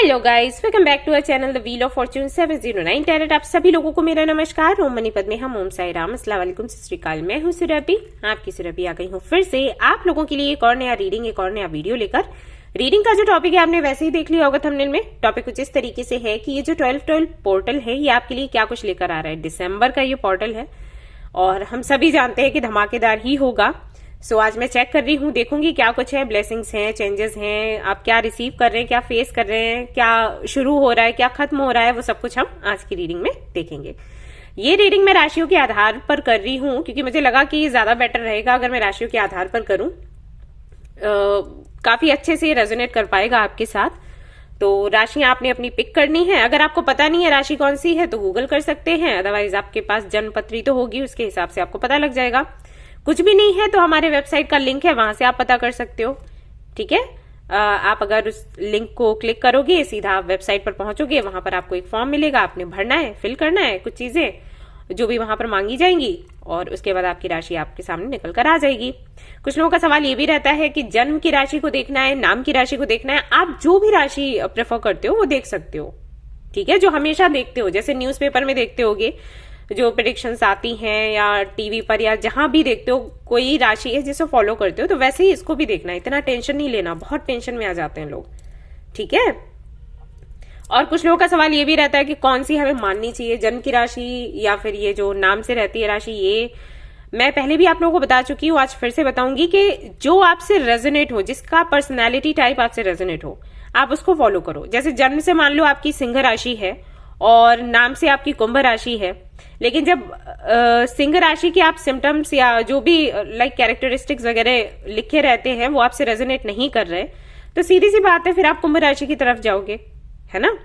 Hello guys, welcome back to our channel the wheel of fortune 709 tarot. आप सभी लोगों को मेरा नमस्कार। ओम मनी पद्मे हम, ओम साई राम, अस्सलाम वालेकुम, सत श्री अकाल। मैं हूं सुरभि, आपकी सुरभि आ गई हूं फिर से आप लोगों के लिए एक और नया रीडिंग, एक और नया वीडियो लेकर। रीडिंग का जो टॉपिक है आपने वैसे ही देख लिया होगा थंबनेल में। टॉपिक कुछ इस तरीके से है कि ये जो 12-12 पोर्टल है ये आपके लिए क्या कुछ लेकर आ रहा है। दिसंबर का ये पोर्टल है और हम सभी जानते हैं कि धमाकेदार ही होगा। सो आज मैं चेक कर रही हूँ, देखूंगी क्या कुछ है, ब्लेसिंग्स हैं, चेंजेस हैं, आप क्या रिसीव कर रहे हैं, क्या फेस कर रहे हैं, क्या शुरू हो रहा है, क्या खत्म हो रहा है, वो सब कुछ हम आज की रीडिंग में देखेंगे। ये रीडिंग मैं राशियों के आधार पर कर रही हूँ क्योंकि मुझे लगा कि ये ज्यादा बेटर रहेगा अगर मैं राशियों के आधार पर करूँ। काफी अच्छे से रेजोनेट कर पाएगा आपके साथ। तो राशियां आपने अपनी पिक करनी है। अगर आपको पता नहीं है राशि कौन सी है तो गूगल कर सकते हैं, अदरवाइज आपके पास जन्मपत्री तो होगी, उसके हिसाब से आपको पता लग जाएगा। कुछ भी नहीं है तो हमारे वेबसाइट का लिंक है, वहां से आप पता कर सकते हो। ठीक है, आप अगर उस लिंक को क्लिक करोगे सीधा आप वेबसाइट पर पहुंचोगे, वहां पर आपको एक फॉर्म मिलेगा, आपने भरना है, फिल करना है कुछ चीजें जो भी वहां पर मांगी जाएंगी और उसके बाद आपकी राशि आपके सामने निकल कर आ जाएगी। कुछ लोगों का सवाल ये भी रहता है कि जन्म की राशि को देखना है, नाम की राशि को देखना है। आप जो भी राशि प्रेफर करते हो वो देख सकते हो। ठीक है, जो हमेशा देखते हो, जैसे न्यूज़पेपर में देखते होगे जो प्रेडिक्शंस आती हैं या टीवी पर या जहां भी देखते हो कोई राशि है जिसे फॉलो करते हो, तो वैसे ही इसको भी देखना है। इतना टेंशन नहीं लेना, बहुत टेंशन में आ जाते हैं लोग। ठीक है, और कुछ लोगों का सवाल ये भी रहता है कि कौन सी हमें माननी चाहिए, जन्म की राशि या फिर ये जो नाम से रहती है राशि। ये मैं पहले भी आप लोगों को बता चुकी हूँ, आज फिर से बताऊंगी कि जो आपसे रेजोनेट हो, जिसका पर्सनैलिटी टाइप आपसे रेजोनेट हो, आप उसको फॉलो करो। जैसे जन्म से मान लो आपकी सिंह राशि है और नाम से आपकी कुंभ राशि है, लेकिन जब सिंह राशि के आप सिम्टम्स या जो भी लाइक कैरेक्टरिस्टिक्स वगैरह लिखे रहते हैं वो आपसे रेजोनेट नहीं कर रहे, तो सीधी सी बात है फिर आप कुंभ राशि की तरफ जाओगे, है ना।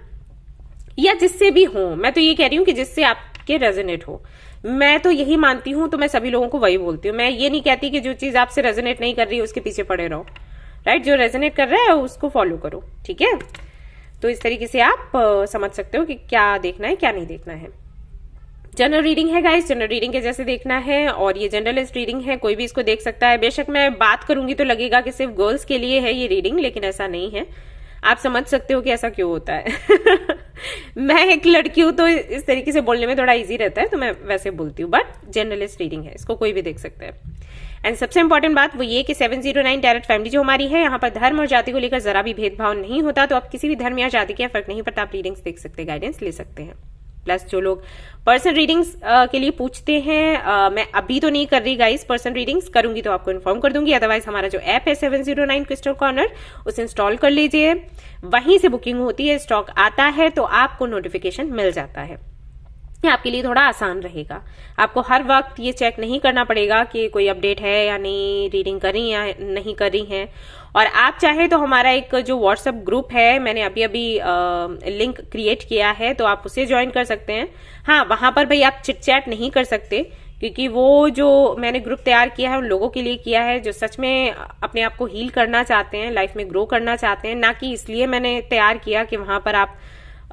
या जिससे भी हो, मैं तो ये कह रही हूँ कि जिससे आपके रेजोनेट हो। मैं तो यही मानती हूँ, तो मैं सभी लोगों को वही बोलती हूँ। मैं ये नहीं कहती कि जो चीज आपसे रेजोनेट नहीं कर रही है उसके पीछे पड़े रहो। राइट, जो रेजोनेट कर रहा है उसको फॉलो करो। ठीक है, तो इस तरीके से आप समझ सकते हो कि क्या देखना है क्या नहीं देखना है। जनरल रीडिंग है गाइस, जनरल रीडिंग के जैसे देखना है और ये जनरलिस्ट रीडिंग है, कोई भी इसको देख सकता है। बेशक मैं बात करूंगी तो लगेगा कि सिर्फ गर्ल्स के लिए है ये रीडिंग, लेकिन ऐसा नहीं है। आप समझ सकते हो कि ऐसा क्यों होता है। मैं एक लड़की हूं तो इस तरीके से बोलने में थोड़ा इजी रहता है, तो मैं वैसे बोलती हूँ, बट जनरलिस्ट रीडिंग है, इसको कोई भी देख सकता है। एंड सबसे इंपॉर्टेंट बात वो ये कि 709 टैरेट फैमिली जो हमारी है, यहाँ पर धर्म और जाति को लेकर जरा भी भेदभाव नहीं होता। तो आप किसी भी धर्म या जाति के फर्क नहीं पड़ता, आप रीडिंग्स देख सकते हैं, गाइडेंस ले सकते हैं। प्लस जो लोग पर्सनल रीडिंग्स के लिए पूछते हैं, मैं अभी तो नहीं कर रही गाइस पर्सनल रीडिंग्स, करूंगी तो आपको इन्फॉर्म कर दूंगी। अदरवाइज हमारा जो ऐप है 709 क्रिस्टल कॉर्नर, उसे इंस्टॉल कर लीजिए, वहीं से बुकिंग होती है, स्टॉक आता है तो आपको नोटिफिकेशन मिल जाता है। आपके लिए थोड़ा आसान रहेगा, आपको हर वक्त ये चेक नहीं करना पड़ेगा कि कोई अपडेट है या नहीं, रीडिंग कर रही या नहीं कर रही हैं। और आप चाहे तो हमारा एक जो व्हाट्सएप ग्रुप है, मैंने अभी अभी लिंक क्रिएट किया है, तो आप उसे ज्वाइन कर सकते हैं। हाँ, वहां पर भाई आप चिट चैट नहीं कर सकते, क्योंकि वो जो मैंने ग्रुप तैयार किया है उन लोगों के लिए किया है जो सच में अपने आप को हील करना चाहते हैं, लाइफ में ग्रो करना चाहते हैं। ना कि इसलिए मैंने तैयार किया कि वहां पर आप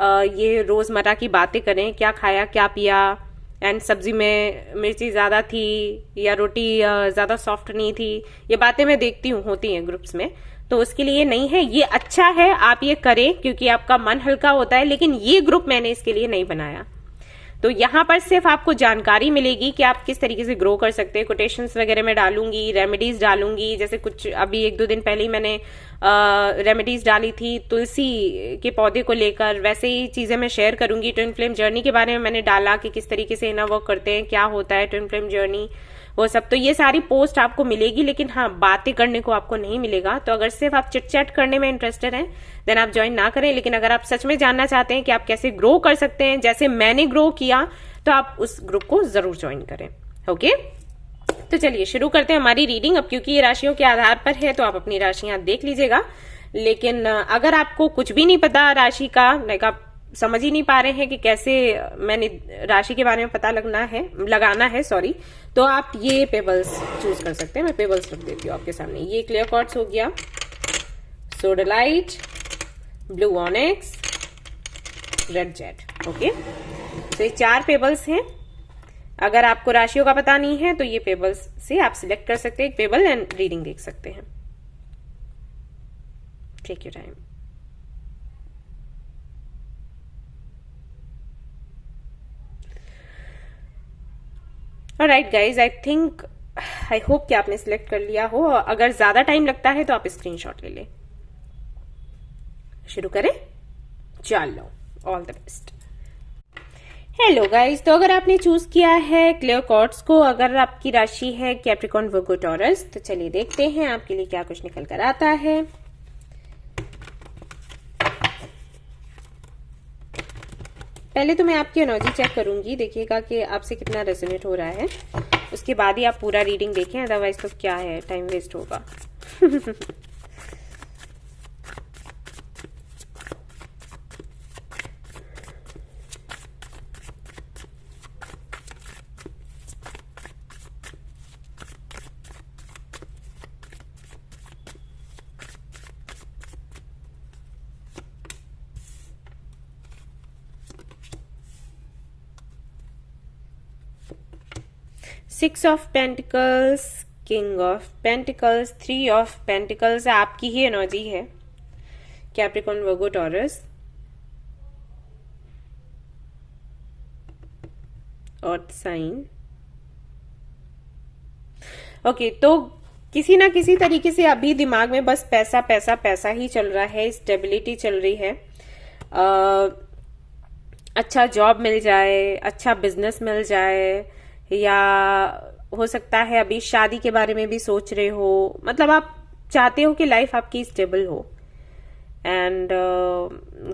ये रोजमर्रा की बातें करें, क्या खाया क्या पिया, एंड सब्जी में मिर्ची ज्यादा थी या रोटी ज्यादा सॉफ्ट नहीं थी, ये बातें मैं देखती हूँ होती हैं ग्रुप्स में, तो उसके लिए नहीं है। ये अच्छा है आप ये करें क्योंकि आपका मन हल्का होता है, लेकिन ये ग्रुप मैंने इसके लिए नहीं बनाया। तो यहाँ पर सिर्फ आपको जानकारी मिलेगी कि आप किस तरीके से ग्रो कर सकते हैं। कोटेशंस वगैरह मैं डालूंगी, रेमेडीज डालूंगी, जैसे कुछ अभी 1-2 दिन पहले ही मैंने रेमेडीज डाली थी तुलसी के पौधे को लेकर, वैसे ही चीजें मैं शेयर करूंगी। ट्विन फ्लेम जर्नी के बारे में मैंने डाला कि किस तरीके से इनर वर्क करते हैं, क्या होता है ट्विन फ्लेम जर्नी, वो सब। तो ये सारी पोस्ट आपको मिलेगी, लेकिन हाँ बातें करने को आपको नहीं मिलेगा। तो अगर सिर्फ आप चिट चैट करने में इंटरेस्टेड हैं देन आप ज्वाइन ना करें, लेकिन अगर आप सच में जानना चाहते हैं कि आप कैसे ग्रो कर सकते हैं जैसे मैंने ग्रो किया, तो आप उस ग्रुप को जरूर ज्वाइन करें। ओके, तो चलिए शुरू करते हैं हमारी रीडिंग। अब क्योंकि ये राशियों के आधार पर है तो आप अपनी राशियां देख लीजिएगा, लेकिन अगर आपको कुछ भी नहीं पता राशि का, लाइक आप समझ ही नहीं पा रहे हैं कि कैसे मैंने राशि के बारे में पता लगाना है, सॉरी, तो आप ये पेबल्स चूज कर सकते हैं। मैं पेबल्स रख देती हूँ आपके सामने। ये क्लियर क्वार्ट्ज हो गया, sodalite, blue onyx, red Z. Okay, तो ये 4 पेबल्स हैं। अगर आपको राशियों का पता नहीं है तो ये पेबल्स से आप सिलेक्ट कर सकते हैं एक पेबल एंड रीडिंग देख सकते हैं। Take your time. Alright guys, I hope कि आपने सिलेक्ट कर लिया हो। अगर ज्यादा टाइम लगता है तो आप स्क्रीनशॉट ले लें। शुरू करें? चलो, all the best. Hello guys, तो अगर आपने चूज किया है क्लियर कॉर्ड्स को, अगर आपकी राशि है कैप्रिकॉर्न, वर्गो, टॉरस, तो चलिए देखते हैं आपके लिए क्या कुछ निकल कर आता है। पहले तो मैं आपकी एनर्जी चेक करूंगी, देखिएगा कि आपसे कितना रेजोनेट हो रहा है, उसके बाद ही आप पूरा रीडिंग देखें, अदरवाइज तो क्या है, टाइम वेस्ट होगा। 6 of pentacles, king of pentacles, 3 of pentacles आपकी ही एनर्जी है कैप्रिकॉर्न, वर्गो, टॉरस, और साइन। ओके, तो किसी ना किसी तरीके से अभी दिमाग में बस पैसा पैसा पैसा ही चल रहा है, स्टेबिलिटी चल रही है। अच्छा जॉब मिल जाए, अच्छा बिजनेस मिल जाए, या हो सकता है अभी शादी के बारे में भी सोच रहे हो, मतलब आप चाहते हो कि लाइफ आपकी स्टेबल हो। एंड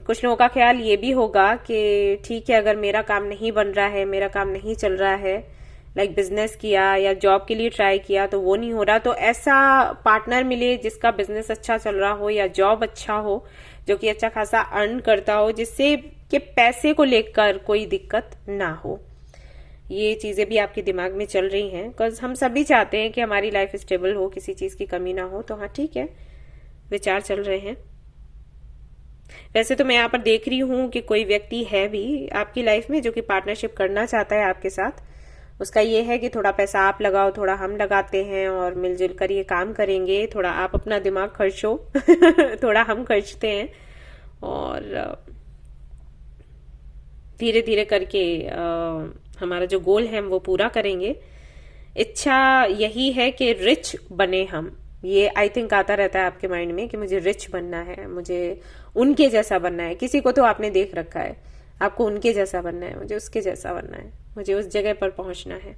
कुछ लोगों का ख्याल ये भी होगा कि ठीक है, अगर मेरा काम नहीं बन रहा है, मेरा काम नहीं चल रहा है, लाइक बिजनेस किया या जॉब के लिए ट्राई किया तो वो नहीं हो रहा, तो ऐसा पार्टनर मिले जिसका बिजनेस अच्छा चल रहा हो या जॉब अच्छा हो, जो कि अच्छा खासा अर्न करता हो, जिससे कि पैसे को लेकर कोई दिक्कत ना हो। ये चीजें भी आपके दिमाग में चल रही हैं, बिकॉज हम सभी चाहते हैं कि हमारी लाइफ स्टेबल हो, किसी चीज की कमी ना हो। तो हाँ, ठीक है, विचार चल रहे हैं। वैसे तो मैं यहाँ पर देख रही हूँ कि कोई व्यक्ति है भी आपकी लाइफ में जो कि पार्टनरशिप करना चाहता है आपके साथ। उसका ये है कि थोड़ा पैसा आप लगाओ, थोड़ा हम लगाते हैं और मिलजुल कर ये काम करेंगे, थोड़ा आप अपना दिमाग खर्चो थोड़ा हम खर्चते हैं, और धीरे धीरे करके हमारा जो गोल है हम वो पूरा करेंगे। इच्छा यही है कि रिच बने हम, ये आई थिंक आता रहता है आपके माइंड में कि मुझे रिच बनना है, मुझे उनके जैसा बनना है। किसी को तो आपने देख रखा है, आपको उनके जैसा बनना है, मुझे उसके जैसा बनना है, मुझे उस जगह पर पहुंचना है।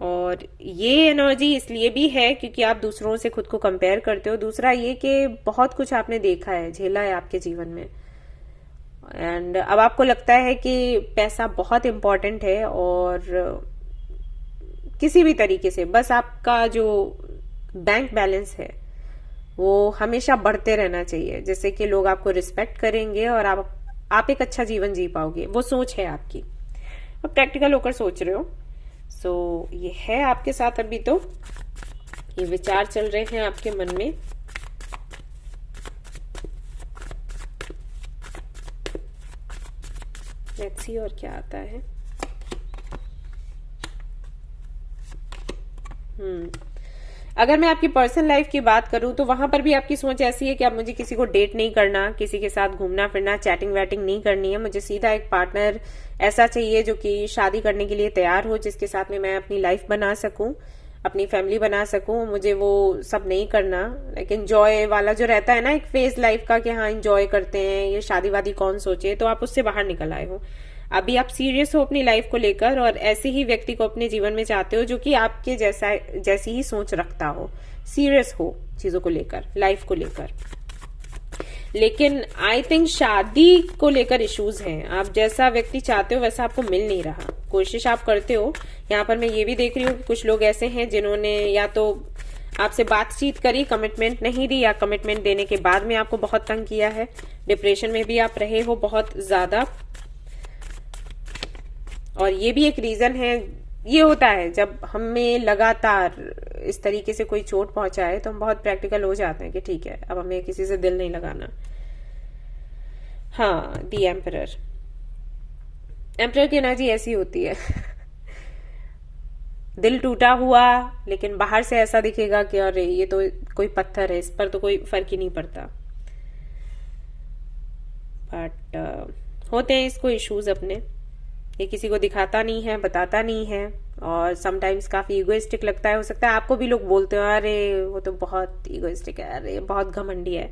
और ये एनर्जी इसलिए भी है क्योंकि आप दूसरों से खुद को कंपेयर करते हो। दूसरा ये कि बहुत कुछ आपने देखा है, झेला है आपके जीवन में, एंड अब आपको लगता है कि पैसा बहुत इंपॉर्टेंट है, और किसी भी तरीके से बस आपका जो बैंक बैलेंस है वो हमेशा बढ़ते रहना चाहिए, जैसे कि लोग आपको रिस्पेक्ट करेंगे और आप एक अच्छा जीवन जी पाओगे। वो सोच है आपकी, अब प्रैक्टिकल होकर सोच रहे हो। सो ये है आपके साथ अभी, तो ये विचार चल रहे हैं आपके मन में। लेट्स सी और क्या आता है। अगर मैं आपकी पर्सनल लाइफ की बात करूं तो वहां पर भी आपकी सोच ऐसी है कि अब मुझे किसी को डेट नहीं करना, किसी के साथ घूमना फिरना, चैटिंग वैटिंग नहीं करनी है। मुझे सीधा एक पार्टनर ऐसा चाहिए जो कि शादी करने के लिए तैयार हो, जिसके साथ में मैं अपनी लाइफ बना सकूं, अपनी फैमिली बना सकूं। मुझे वो सब नहीं करना, लेकिन एंजॉय वाला जो रहता है ना एक फेज लाइफ का कि हाँ एंजॉय करते हैं, ये शादी वादी कौन सोचे, तो आप उससे बाहर निकल आए हो। अभी आप सीरियस हो अपनी लाइफ को लेकर, और ऐसे ही व्यक्ति को अपने जीवन में चाहते हो जो कि आपके जैसी ही सोच रखता हो, सीरियस हो चीजों को लेकर, लाइफ को लेकर। लेकिन आई थिंक शादी को लेकर इश्यूज हैं। आप जैसा व्यक्ति चाहते हो वैसा आपको मिल नहीं रहा। कोशिश आप करते हो, यहाँ पर मैं ये भी देख रही हूँ कि कुछ लोग ऐसे हैं जिन्होंने या तो आपसे बातचीत करी, कमिटमेंट नहीं दी, या कमिटमेंट देने के बाद में आपको बहुत तंग किया है। डिप्रेशन में भी आप रहे हो बहुत ज्यादा, और ये भी एक रीजन है। ये होता है जब हमें लगातार इस तरीके से कोई चोट पहुंचाए तो हम बहुत प्रैक्टिकल हो जाते हैं कि ठीक है अब हमें किसी से दिल नहीं लगाना। हाँ, दी एम्परर, एम्परर की एनर्जी ऐसी होती है दिल टूटा हुआ, लेकिन बाहर से ऐसा दिखेगा कि अरे ये तो कोई पत्थर है, इस पर तो कोई फर्क ही नहीं पड़ता। बट होते हैं इसको इश्यूज अपने, ये किसी को दिखाता नहीं है, बताता नहीं है, और समटाइम्स काफी इगोइस्टिक लगता है। हो सकता है आपको भी लोग बोलते हो अरे वो तो बहुत इगोइस्टिक है, अरे बहुत घमंडी है,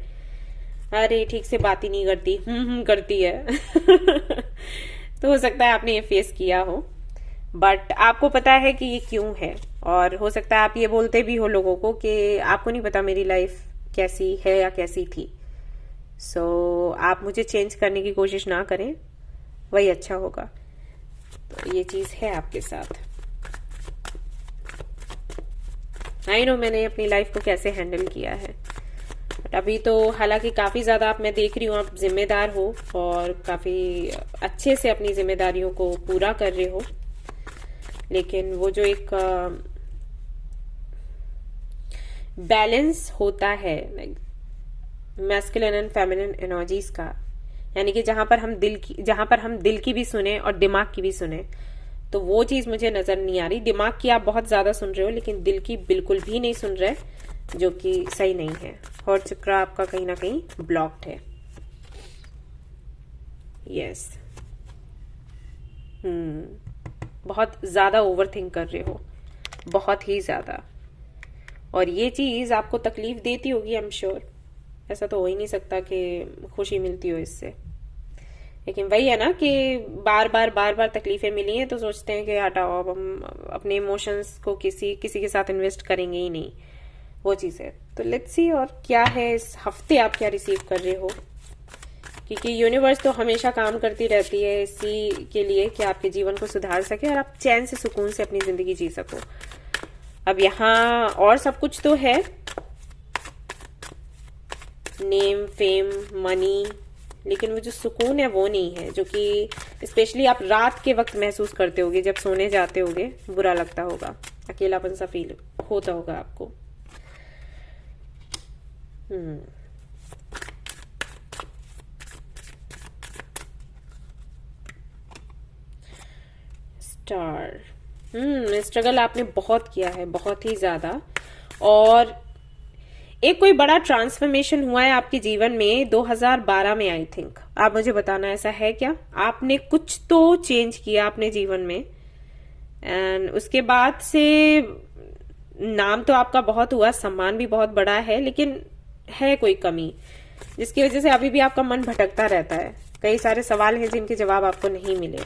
अरे ठीक से बात ही नहीं करती, करती है। तो हो सकता है आपने ये फेस किया हो, बट आपको पता है कि ये क्यों है। और हो सकता है आप ये बोलते भी हो लोगों को कि आपको नहीं पता मेरी लाइफ कैसी है या कैसी थी, सो आप मुझे चेंज करने की कोशिश ना करें, वही अच्छा होगा। तो ये चीज है आपके साथ। आई नो मैंने अपनी लाइफ को कैसे हैंडल किया है, बट अभी तो हालांकि काफी ज्यादा मैं देख रही हूँ आप जिम्मेदार हो और काफी अच्छे से अपनी जिम्मेदारियों को पूरा कर रहे हो, लेकिन वो जो एक बैलेंस होता है मैस्कुलिन एंड फेमिनिन एनर्जीज का, यानी कि जहां पर हम दिल की भी सुने और दिमाग की भी सुने, तो वो चीज मुझे नजर नहीं आ रही। दिमाग की आप बहुत ज्यादा सुन रहे हो लेकिन दिल की बिल्कुल भी नहीं सुन रहे, जो कि सही नहीं है। हार्ट चक्र आपका कहीं ना कहीं ब्लॉक्ड है। यस, बहुत ज्यादा ओवर थिंक कर रहे हो, बहुत ही ज्यादा, और ये चीज आपको तकलीफ देती होगी, आई एम श्योर। ऐसा तो हो ही नहीं सकता कि खुशी मिलती हो इससे, लेकिन वही है ना कि बार बार तकलीफें मिली हैं तो सोचते हैं कि हटाओ, अब हम अपने इमोशंस को किसी के साथ इन्वेस्ट करेंगे ही नहीं, वो चीज है। तो लेट्स सी और क्या है इस हफ्ते आप क्या रिसीव कर रहे हो, क्योंकि यूनिवर्स तो हमेशा काम करती रहती है इसी के लिए कि आपके जीवन को सुधार सके और आप चैन से सुकून से अपनी जिंदगी जी सको। अब यहाँ और सब कुछ तो है, नेम, फेम, मनी, लेकिन वो जो सुकून है वो नहीं है, जो कि स्पेशली आप रात के वक्त महसूस करते होगे, जब सोने जाते होगे बुरा लगता होगा, अकेलापन सा फील होता होगा आपको। स्टार, स्ट्रगल आपने बहुत किया है, बहुत ही ज्यादा, और एक कोई बड़ा ट्रांसफॉर्मेशन हुआ है आपके जीवन में 2012 में, आई थिंक। आप मुझे बताना ऐसा है क्या? आपने कुछ तो चेंज किया अपने जीवन में, एंड उसके बाद से नाम तो आपका बहुत हुआ, सम्मान भी बहुत बड़ा है, लेकिन है कोई कमी जिसकी वजह से अभी भी आपका मन भटकता रहता है। कई सारे सवाल हैं जिनके जवाब आपको नहीं मिले।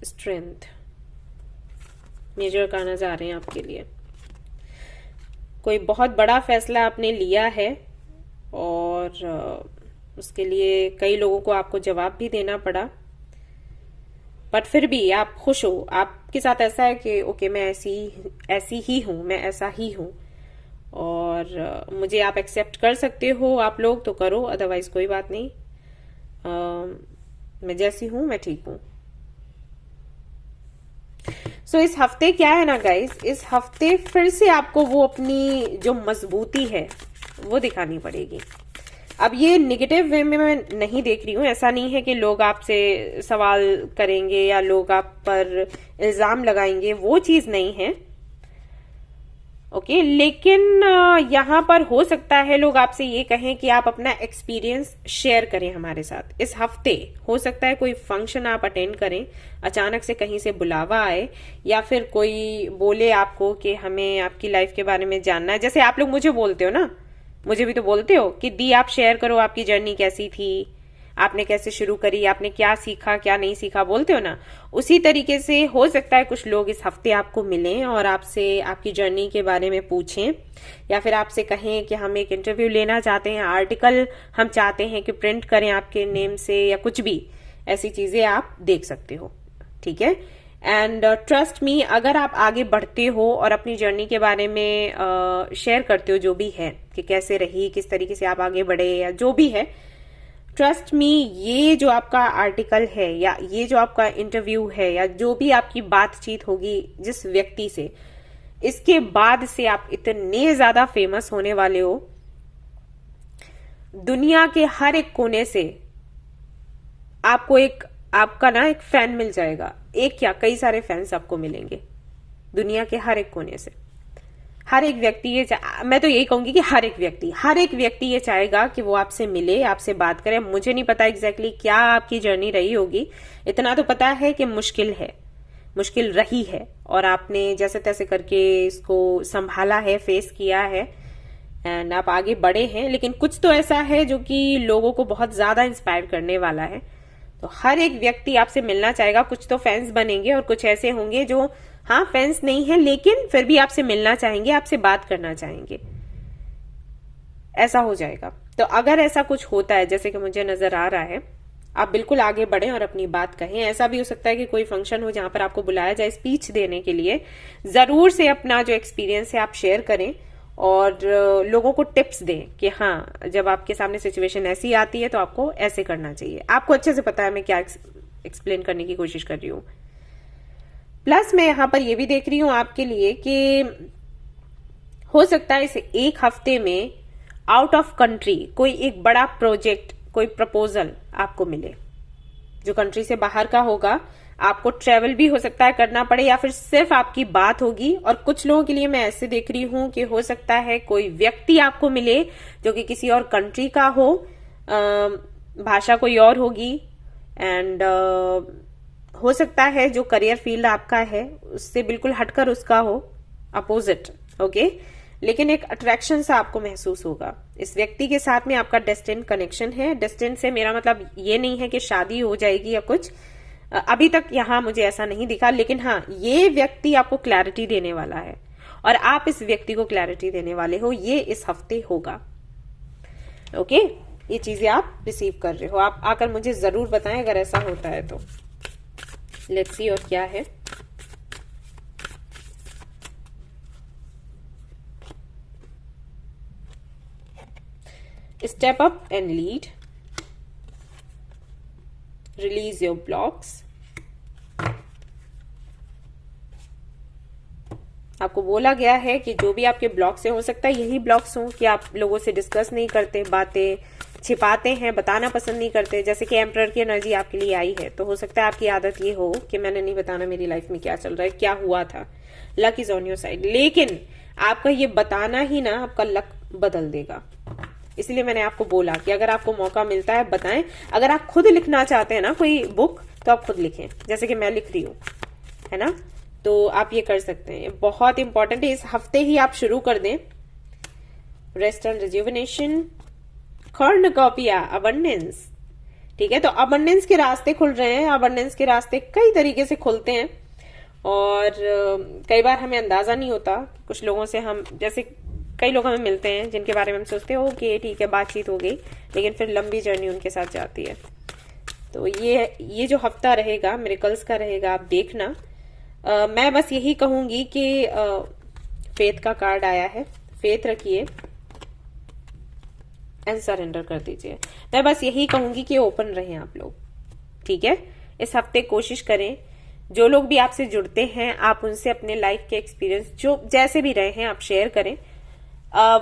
स्ट्रेंथ, मेजर कार्नर्स आ रहे हैं आपके लिए। कोई बहुत बड़ा फैसला आपने लिया है और उसके लिए कई लोगों को आपको जवाब भी देना पड़ा, बट फिर भी आप खुश हो। आपके साथ ऐसा है कि ओके, मैं ऐसी ही हूं, मैं ऐसा ही हूं, और मुझे आप एक्सेप्ट कर सकते हो आप लोग तो करो, अदरवाइज कोई बात नहीं। मैं जैसी हूं मैं ठीक हूं। सो इस हफ्ते क्या है ना गाइस, इस हफ्ते फिर से आपको वो अपनी जो मजबूती है वो दिखानी पड़ेगी। अब ये निगेटिव वे में मैं नहीं देख रही हूँ, ऐसा नहीं है कि लोग आपसे सवाल करेंगे या लोग आप पर इल्जाम लगाएंगे, वो चीज नहीं है, ओके। लेकिन यहाँ पर हो सकता है लोग आपसे ये कहें कि आप अपना एक्सपीरियंस शेयर करें हमारे साथ। इस हफ्ते हो सकता है कोई फंक्शन आप अटेंड करें, अचानक से कहीं से बुलावा आए, या फिर कोई बोले आपको कि हमें आपकी लाइफ के बारे में जानना है। जैसे आप लोग मुझे बोलते हो ना, मुझे भी तो बोलते हो कि दी आप शेयर करो आपकी जर्नी कैसी थी, आपने कैसे शुरू करी, आपने क्या सीखा क्या नहीं सीखा, बोलते हो ना। उसी तरीके से हो सकता है कुछ लोग इस हफ्ते आपको मिलें और आपसे आपकी जर्नी के बारे में पूछें, या फिर आपसे कहें कि हम एक इंटरव्यू लेना चाहते हैं, आर्टिकल हम चाहते हैं कि प्रिंट करें आपके नेम से, या कुछ भी ऐसी चीजें आप देख सकते हो, ठीक है। एंड ट्रस्ट मी, अगर आप आगे बढ़ते हो और अपनी जर्नी के बारे में शेयर करते हो जो भी है कि कैसे रही, किस तरीके से आप आगे बढ़े, या जो भी है, ट्रस्ट मी, ये जो आपका आर्टिकल है या ये जो आपका इंटरव्यू है या जो भी आपकी बातचीत होगी जिस व्यक्ति से, इसके बाद से आप इतने ज्यादा फेमस होने वाले हो, दुनिया के हर एक कोने से आपको आपका ना एक फैन मिल जाएगा। एक क्या, कई सारे फैंस आपको मिलेंगे दुनिया के हर एक कोने से। हर एक व्यक्ति मैं तो यही कहूंगी कि हर एक व्यक्ति ये चाहेगा कि वो आपसे मिले, आपसे बात करे। मुझे नहीं पता एग्जैक्टली क्या आपकी जर्नी रही होगी, इतना तो पता है कि मुश्किल रही है, और आपने जैसे तैसे करके इसको संभाला है, फेस किया है, एंड आप आगे बढ़े हैं। लेकिन कुछ तो ऐसा है जो कि लोगों को बहुत ज्यादा इंस्पायर करने वाला है। तो हर एक व्यक्ति आपसे मिलना चाहेगा। कुछ तो फैंस बनेंगे और कुछ ऐसे होंगे जो हाँ फैंस नहीं है लेकिन फिर भी आपसे मिलना चाहेंगे, आपसे बात करना चाहेंगे। ऐसा हो जाएगा। तो अगर ऐसा कुछ होता है जैसे कि मुझे नजर आ रहा है, आप बिल्कुल आगे बढ़ें और अपनी बात कहें। ऐसा भी हो सकता है कि कोई फंक्शन हो जहां पर आपको बुलाया जाए स्पीच देने के लिए, जरूर से अपना जो एक्सपीरियंस है आप शेयर करें और लोगों को टिप्स दें कि हाँ जब आपके सामने सिचुएशन ऐसी आती है तो आपको ऐसे करना चाहिए। आपको अच्छे से पता है मैं क्या एक्सप्लेन करने की कोशिश कर रही हूँ। प्लस मैं यहां पर यह भी देख रही हूं आपके लिए कि हो सकता है इस एक हफ्ते में आउट ऑफ कंट्री कोई एक बड़ा प्रोजेक्ट, कोई प्रपोजल आपको मिले जो कंट्री से बाहर का होगा। आपको ट्रेवल भी हो सकता है करना पड़े या फिर सिर्फ आपकी बात होगी। और कुछ लोगों के लिए मैं ऐसे देख रही हूं कि हो सकता है कोई व्यक्ति आपको मिले जो कि किसी और कंट्री का हो, भाषा कोई और होगी, एंड हो सकता है जो करियर फील्ड आपका है उससे बिल्कुल हटकर उसका हो, अपोजिट। ओके, लेकिन एक अट्रैक्शन सा आपको महसूस होगा। इस व्यक्ति के साथ में आपका डेस्टिन कनेक्शन है। डेस्टिन से मेरा मतलब ये नहीं है कि शादी हो जाएगी या कुछ, अभी तक यहां मुझे ऐसा नहीं दिखा। लेकिन हाँ, ये व्यक्ति आपको क्लैरिटी देने वाला है और आप इस व्यक्ति को क्लैरिटी देने वाले हो। ये इस हफ्ते होगा। ओके, ये चीजें आप रिसीव कर रहे हो। आप आकर मुझे जरूर बताएं अगर ऐसा होता है तो। लेट्स सी और क्या है। Step up and lead, release your blocks. आपको बोला गया है कि जो भी आपके ब्लॉक्स हैं, हो सकता है यही ब्लॉक्स हों कि आप लोगों से डिस्कस नहीं करते, बातें छिपाते हैं, बताना पसंद नहीं करते। जैसे कि एम्परर की एनर्जी आपके लिए आई है तो हो सकता है आपकी आदत ये हो कि मैंने नहीं बताना मेरी लाइफ में क्या चल रहा है, क्या हुआ था। Luck is on your side, लेकिन आपका ये बताना ही ना आपका लक बदल देगा। इसलिए मैंने आपको बोला कि अगर आपको मौका मिलता है बताएं। अगर आप खुद लिखना चाहते हैं ना कोई बुक, तो आप खुद लिखें, जैसे कि मैं लिख रही हूं, है ना, तो आप ये कर सकते हैं। बहुत इंपॉर्टेंट है, इस हफ्ते ही आप शुरू कर दें। Rest and rejuvenation, cornucopia, abundance. ठीक है, तो अबंडेंस के रास्ते खुल रहे हैं। अबंडेंस के रास्ते कई तरीके से खुलते हैं और कई बार हमें अंदाजा नहीं होता। कुछ लोगों से हम, जैसे कई लोग हमें मिलते हैं जिनके बारे में हम सोचते हैं ओके ठीक है बातचीत हो गई, लेकिन फिर लंबी जर्नी उनके साथ जाती है। तो ये जो हफ्ता रहेगा मिरेकल्स का रहेगा, आप देखना। मैं बस यही कहूंगी कि फेथ का कार्ड आया है, फेथ रखिए एंड सरेंडर कर दीजिए। मैं बस यही कहूंगी कि ओपन रहें आप लोग। ठीक है, इस हफ्ते कोशिश करें, जो लोग भी आपसे जुड़ते हैं आप उनसे अपने लाइफ के एक्सपीरियंस जो जैसे भी रहे हैं आप शेयर करें।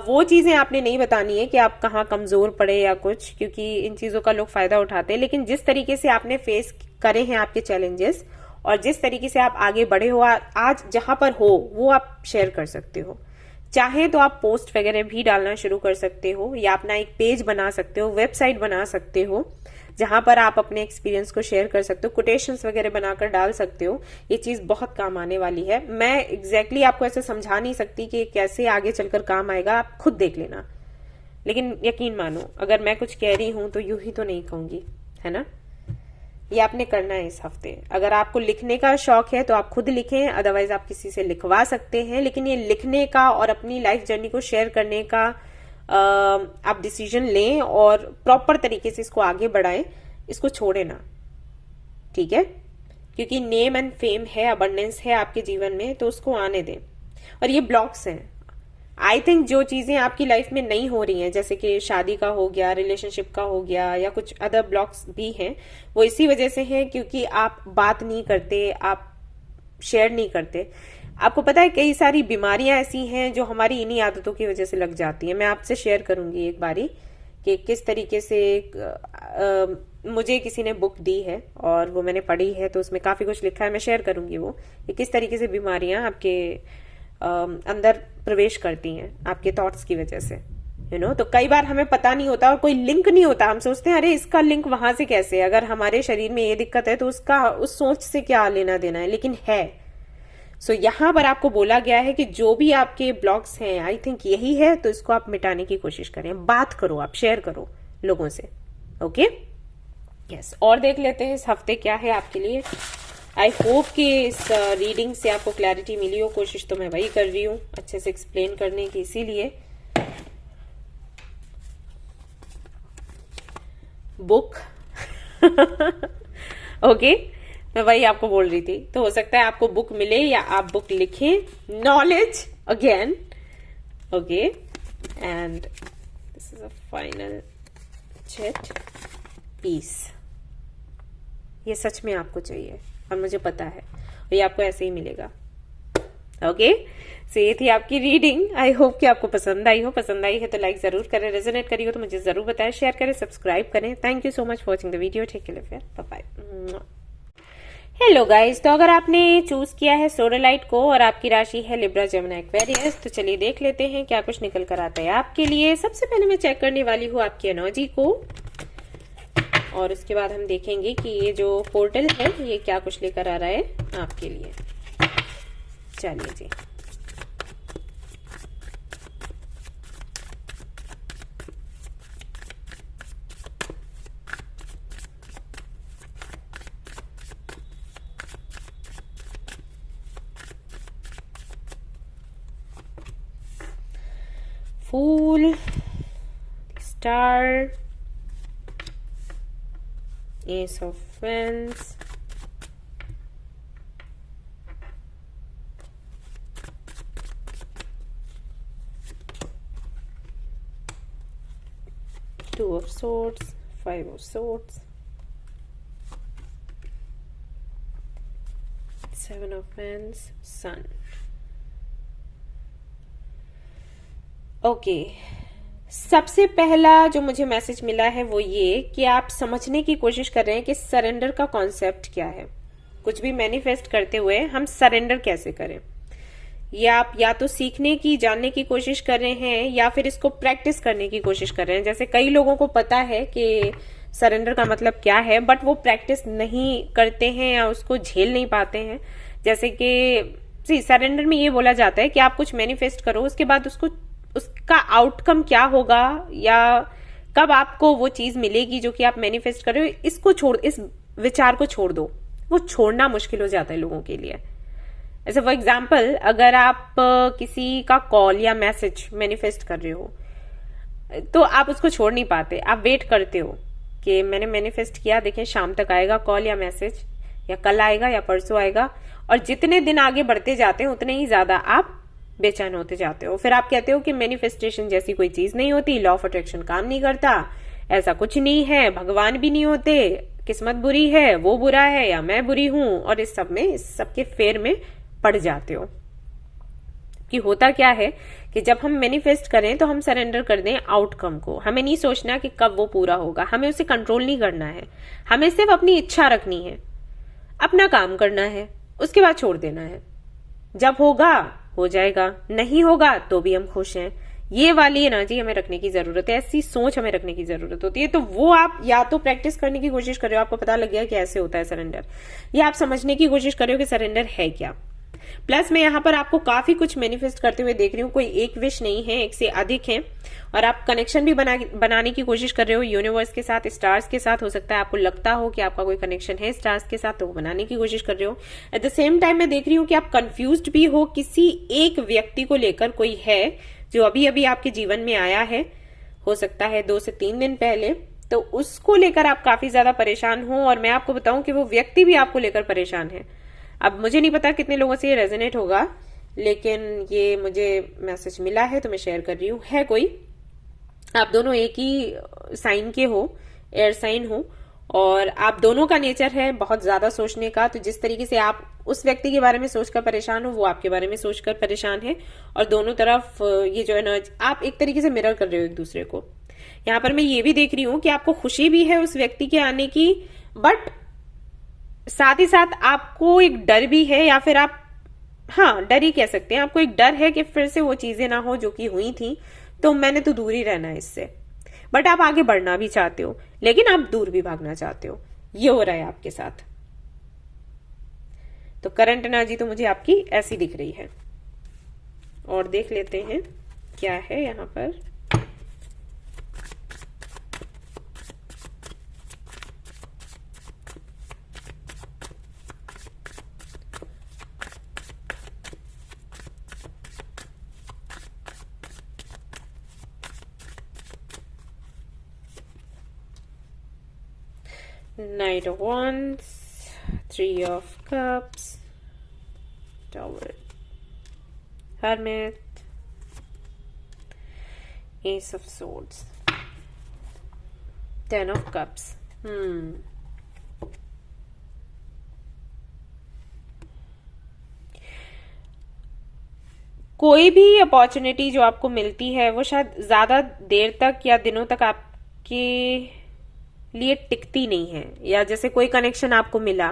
वो चीजें आपने नहीं बतानी है कि आप कहाँ कमजोर पड़े या कुछ, क्योंकि इन चीजों का लोग फायदा उठाते हैं। लेकिन जिस तरीके से आपने फेस करे हैं आपके चैलेंजेस और जिस तरीके से आप आगे बढ़े हो आज जहां पर हो, वो आप शेयर कर सकते हो। चाहे तो आप पोस्ट वगैरह भी डालना शुरू कर सकते हो या अपना एक पेज बना सकते हो, वेबसाइट बना सकते हो जहां पर आप अपने एक्सपीरियंस को शेयर कर सकते हो, कोटेशंस वगैरह बनाकर डाल सकते हो। ये चीज बहुत काम आने वाली है। मैं एग्जैक्टली आपको ऐसे समझा नहीं सकती कि कैसे आगे चलकर काम आएगा, आप खुद देख लेना। लेकिन यकीन मानो अगर मैं कुछ कह रही हूं तो यूं ही तो नहीं कहूंगी, है ना। ये आपने करना है इस हफ्ते। अगर आपको लिखने का शौक है तो आप खुद लिखें, अदरवाइज आप किसी से लिखवा सकते हैं। लेकिन ये लिखने का और अपनी लाइफ जर्नी को शेयर करने का आप डिसीजन लें और प्रॉपर तरीके से इसको आगे बढ़ाएं, इसको छोड़े ना। ठीक है, क्योंकि नेम एंड फेम है, अबंडेंस है आपके जीवन में, तो उसको आने दें। और ये ब्लॉक्स हैं, आई थिंक जो चीजें आपकी लाइफ में नहीं हो रही हैं, जैसे कि शादी का हो गया, रिलेशनशिप का हो गया या कुछ अदर ब्लॉक्स भी हैं, वो इसी वजह से हैं क्योंकि आप बात नहीं करते, आप शेयर नहीं करते। आपको पता है कई सारी बीमारियां ऐसी हैं जो हमारी इन्हीं आदतों की वजह से लग जाती हैं। मैं आपसे शेयर करूंगी एक बारी कि किस तरीके से मुझे किसी ने बुक दी है और वो मैंने पढ़ी है, तो उसमें काफी कुछ लिखा है, मैं शेयर करूंगी वो, कि किस तरीके से बीमारियां आपके अंदर प्रवेश करती हैं आपके थॉट्स की वजह से, तो कई बार हमें पता नहीं होता और कोई लिंक नहीं होता, हम सोचते हैं अरे इसका लिंक वहां से कैसे, अगर हमारे शरीर में ये दिक्कत है तो उसका उस सोच से क्या लेना देना है, लेकिन है। सो यहां पर आपको बोला गया है कि जो भी आपके ब्लॉक्स हैं, आई थिंक यही है, तो इसको आप मिटाने की कोशिश करें, बात करो, आप शेयर करो लोगों से। Okay, yes. और देख लेते हैं इस हफ्ते क्या है आपके लिए। आई होप कि इस रीडिंग से आपको क्लैरिटी मिली हो, कोशिश तो मैं वही कर रही हूँ अच्छे से एक्सप्लेन करने की, इसीलिए बुक ओके, मैं वही आपको बोल रही थी। तो हो सकता है आपको बुक मिले या आप बुक लिखें, knowledge again. Okay, and this is a final chat, peace. ये सच में आपको चाहिए और मुझे पता है, और ये आपको ऐसे ही मिलेगा। ओके, सो ये थी आपकी रीडिंग। आई होप कि आपको पसंद आई हो। पसंद आई है तो लाइक जरूर करें, रेजोनेट करी हो तो मुझे जरूर बताएं, शेयर करें, सब्सक्राइब करें। Thank you so much for watching the video. Take care, bye bye. Hello guys, तो अगर आपने चूज किया है सोलरलाइट को और आपकी राशि है लिब्रा, जेमिनी, एक्वेरियस, तो चलिए देख लेते हैं क्या कुछ निकल कर आता है आपके लिए। सबसे पहले मैं चेक करने वाली हूँ आपकी एनर्जी को, और उसके बाद हम देखेंगे कि ये जो पोर्टल है ये क्या कुछ लेकर आ रहा है आपके लिए। चलिए जी, फूल, star, Ace of Wands, Two of Swords, Five of Swords, Seven of Wands, Sun. Okay, सबसे पहला जो मुझे मैसेज मिला है वो ये कि आप समझने की कोशिश कर रहे हैं कि सरेंडर का कॉन्सेप्ट क्या है। कुछ भी मैनिफेस्ट करते हुए हम सरेंडर कैसे करें, ये आप या तो सीखने की, जानने की कोशिश कर रहे हैं, या फिर इसको प्रैक्टिस करने की कोशिश कर रहे हैं। जैसे कई लोगों को पता है कि सरेंडर का मतलब क्या है, बट वो प्रैक्टिस नहीं करते हैं या उसको झेल नहीं पाते हैं। जैसे कि सरेंडर में ये बोला जाता है कि आप कुछ मैनिफेस्ट करो, उसके बाद उसका आउटकम क्या होगा या कब आपको वो चीज मिलेगी जो कि आप मैनिफेस्ट कर रहे हो, इसको छोड़, इस विचार को छोड़ दो। वो छोड़ना मुश्किल हो जाता है लोगों के लिए। ऐसे फॉर एग्जाम्पल, अगर आप किसी का कॉल या मैसेज मैनिफेस्ट कर रहे हो तो आप उसको छोड़ नहीं पाते, आप वेट करते हो कि मैंने मैनिफेस्ट किया, देखें शाम तक आएगा कॉल या मैसेज, या कल आएगा या परसों आएगा। और जितने दिन आगे बढ़ते जाते हैं उतने ही ज्यादा आप बेचैन होते जाते हो। फिर आप कहते हो कि मैनिफेस्टेशन जैसी कोई चीज नहीं होती, लॉ ऑफ अट्रैक्शन काम नहीं करता, ऐसा कुछ नहीं है, भगवान भी नहीं होते, किस्मत बुरी है, वो बुरा है या मैं बुरी हूं, और इस सब के फेर में पड़ जाते हो। कि होता क्या है कि जब हम मैनिफेस्ट करें तो हम सरेंडर कर दें आउटकम को। हमें नहीं सोचना कि कब वो पूरा होगा, हमें उसे कंट्रोल नहीं करना है, हमें सिर्फ अपनी इच्छा रखनी है, अपना काम करना है, उसके बाद छोड़ देना है। जब होगा हो जाएगा, नहीं होगा तो भी हम खुश हैं। ये वाली एनर्जी हमें रखने की जरूरत है, ऐसी सोच हमें रखने की जरूरत होती है। तो वो आप या तो प्रैक्टिस करने की कोशिश कर रहे हो, आपको पता लग गया कि ऐसे होता है सरेंडर, या आप समझने की कोशिश कर रहे हो कि सरेंडर है क्या। प्लस मैं यहाँ पर आपको काफी कुछ मैनिफेस्ट करते हुए देख रही हूँ, कोई एक विश नहीं है, एक से अधिक है, और आप कनेक्शन भी बनाने की कोशिश कर रहे हो यूनिवर्स के साथ, स्टार्स के साथ। हो सकता है आपको लगता हो कि आपका कोई कनेक्शन है स्टार्स के साथ, तो वो बनाने की कोशिश कर रहे हो। एट द सेम टाइम मैं देख रही हूँ कि आप कंफ्यूज्ड भी हो, किसी एक व्यक्ति को लेकर कोई है जो अभी अभी आपके जीवन में आया है, हो सकता है 2 से 3 दिन पहले, तो उसको लेकर आप काफी ज्यादा परेशान हो। और मैं आपको बताऊं कि वो व्यक्ति भी आपको लेकर परेशान है। अब मुझे नहीं पता कितने लोगों से ये रेजोनेट होगा, लेकिन ये मुझे मैसेज मिला है तो मैं शेयर कर रही हूँ। है कोई, आप दोनों एक ही साइन के हो, एयर साइन हो, और आप दोनों का नेचर है बहुत ज्यादा सोचने का। तो जिस तरीके से आप उस व्यक्ति के बारे में सोचकर परेशान हो, वो आपके बारे में सोचकर परेशान है, और दोनों तरफ ये जो एनर्जी, आप एक तरीके से मिरर कर रहे हो एक दूसरे को। यहाँ पर मैं ये भी देख रही हूँ कि आपको खुशी भी है उस व्यक्ति के आने की, बट साथ ही साथ आपको एक डर भी है, या फिर आप हाँ, डर ही कह सकते हैं, आपको एक डर है कि फिर से वो चीजें ना हो जो कि हुई थी, तो मैंने तो दूर ही रहना है इससे। बट आप आगे बढ़ना भी चाहते हो, लेकिन आप दूर भी भागना चाहते हो। ये हो रहा है आपके साथ। तो करंट एनर्जी तो मुझे आपकी ऐसी दिख रही है। और देख लेते हैं क्या है यहां पर। Knight of Wands, Three of Cups, Tower, Hermit, Ace of Swords, Ten of Cups. कोई भी अपॉर्चुनिटी जो आपको मिलती है वो शायद ज्यादा देर तक या दिनों तक आपके लिए टिकती नहीं है। या जैसे कोई कनेक्शन आपको मिला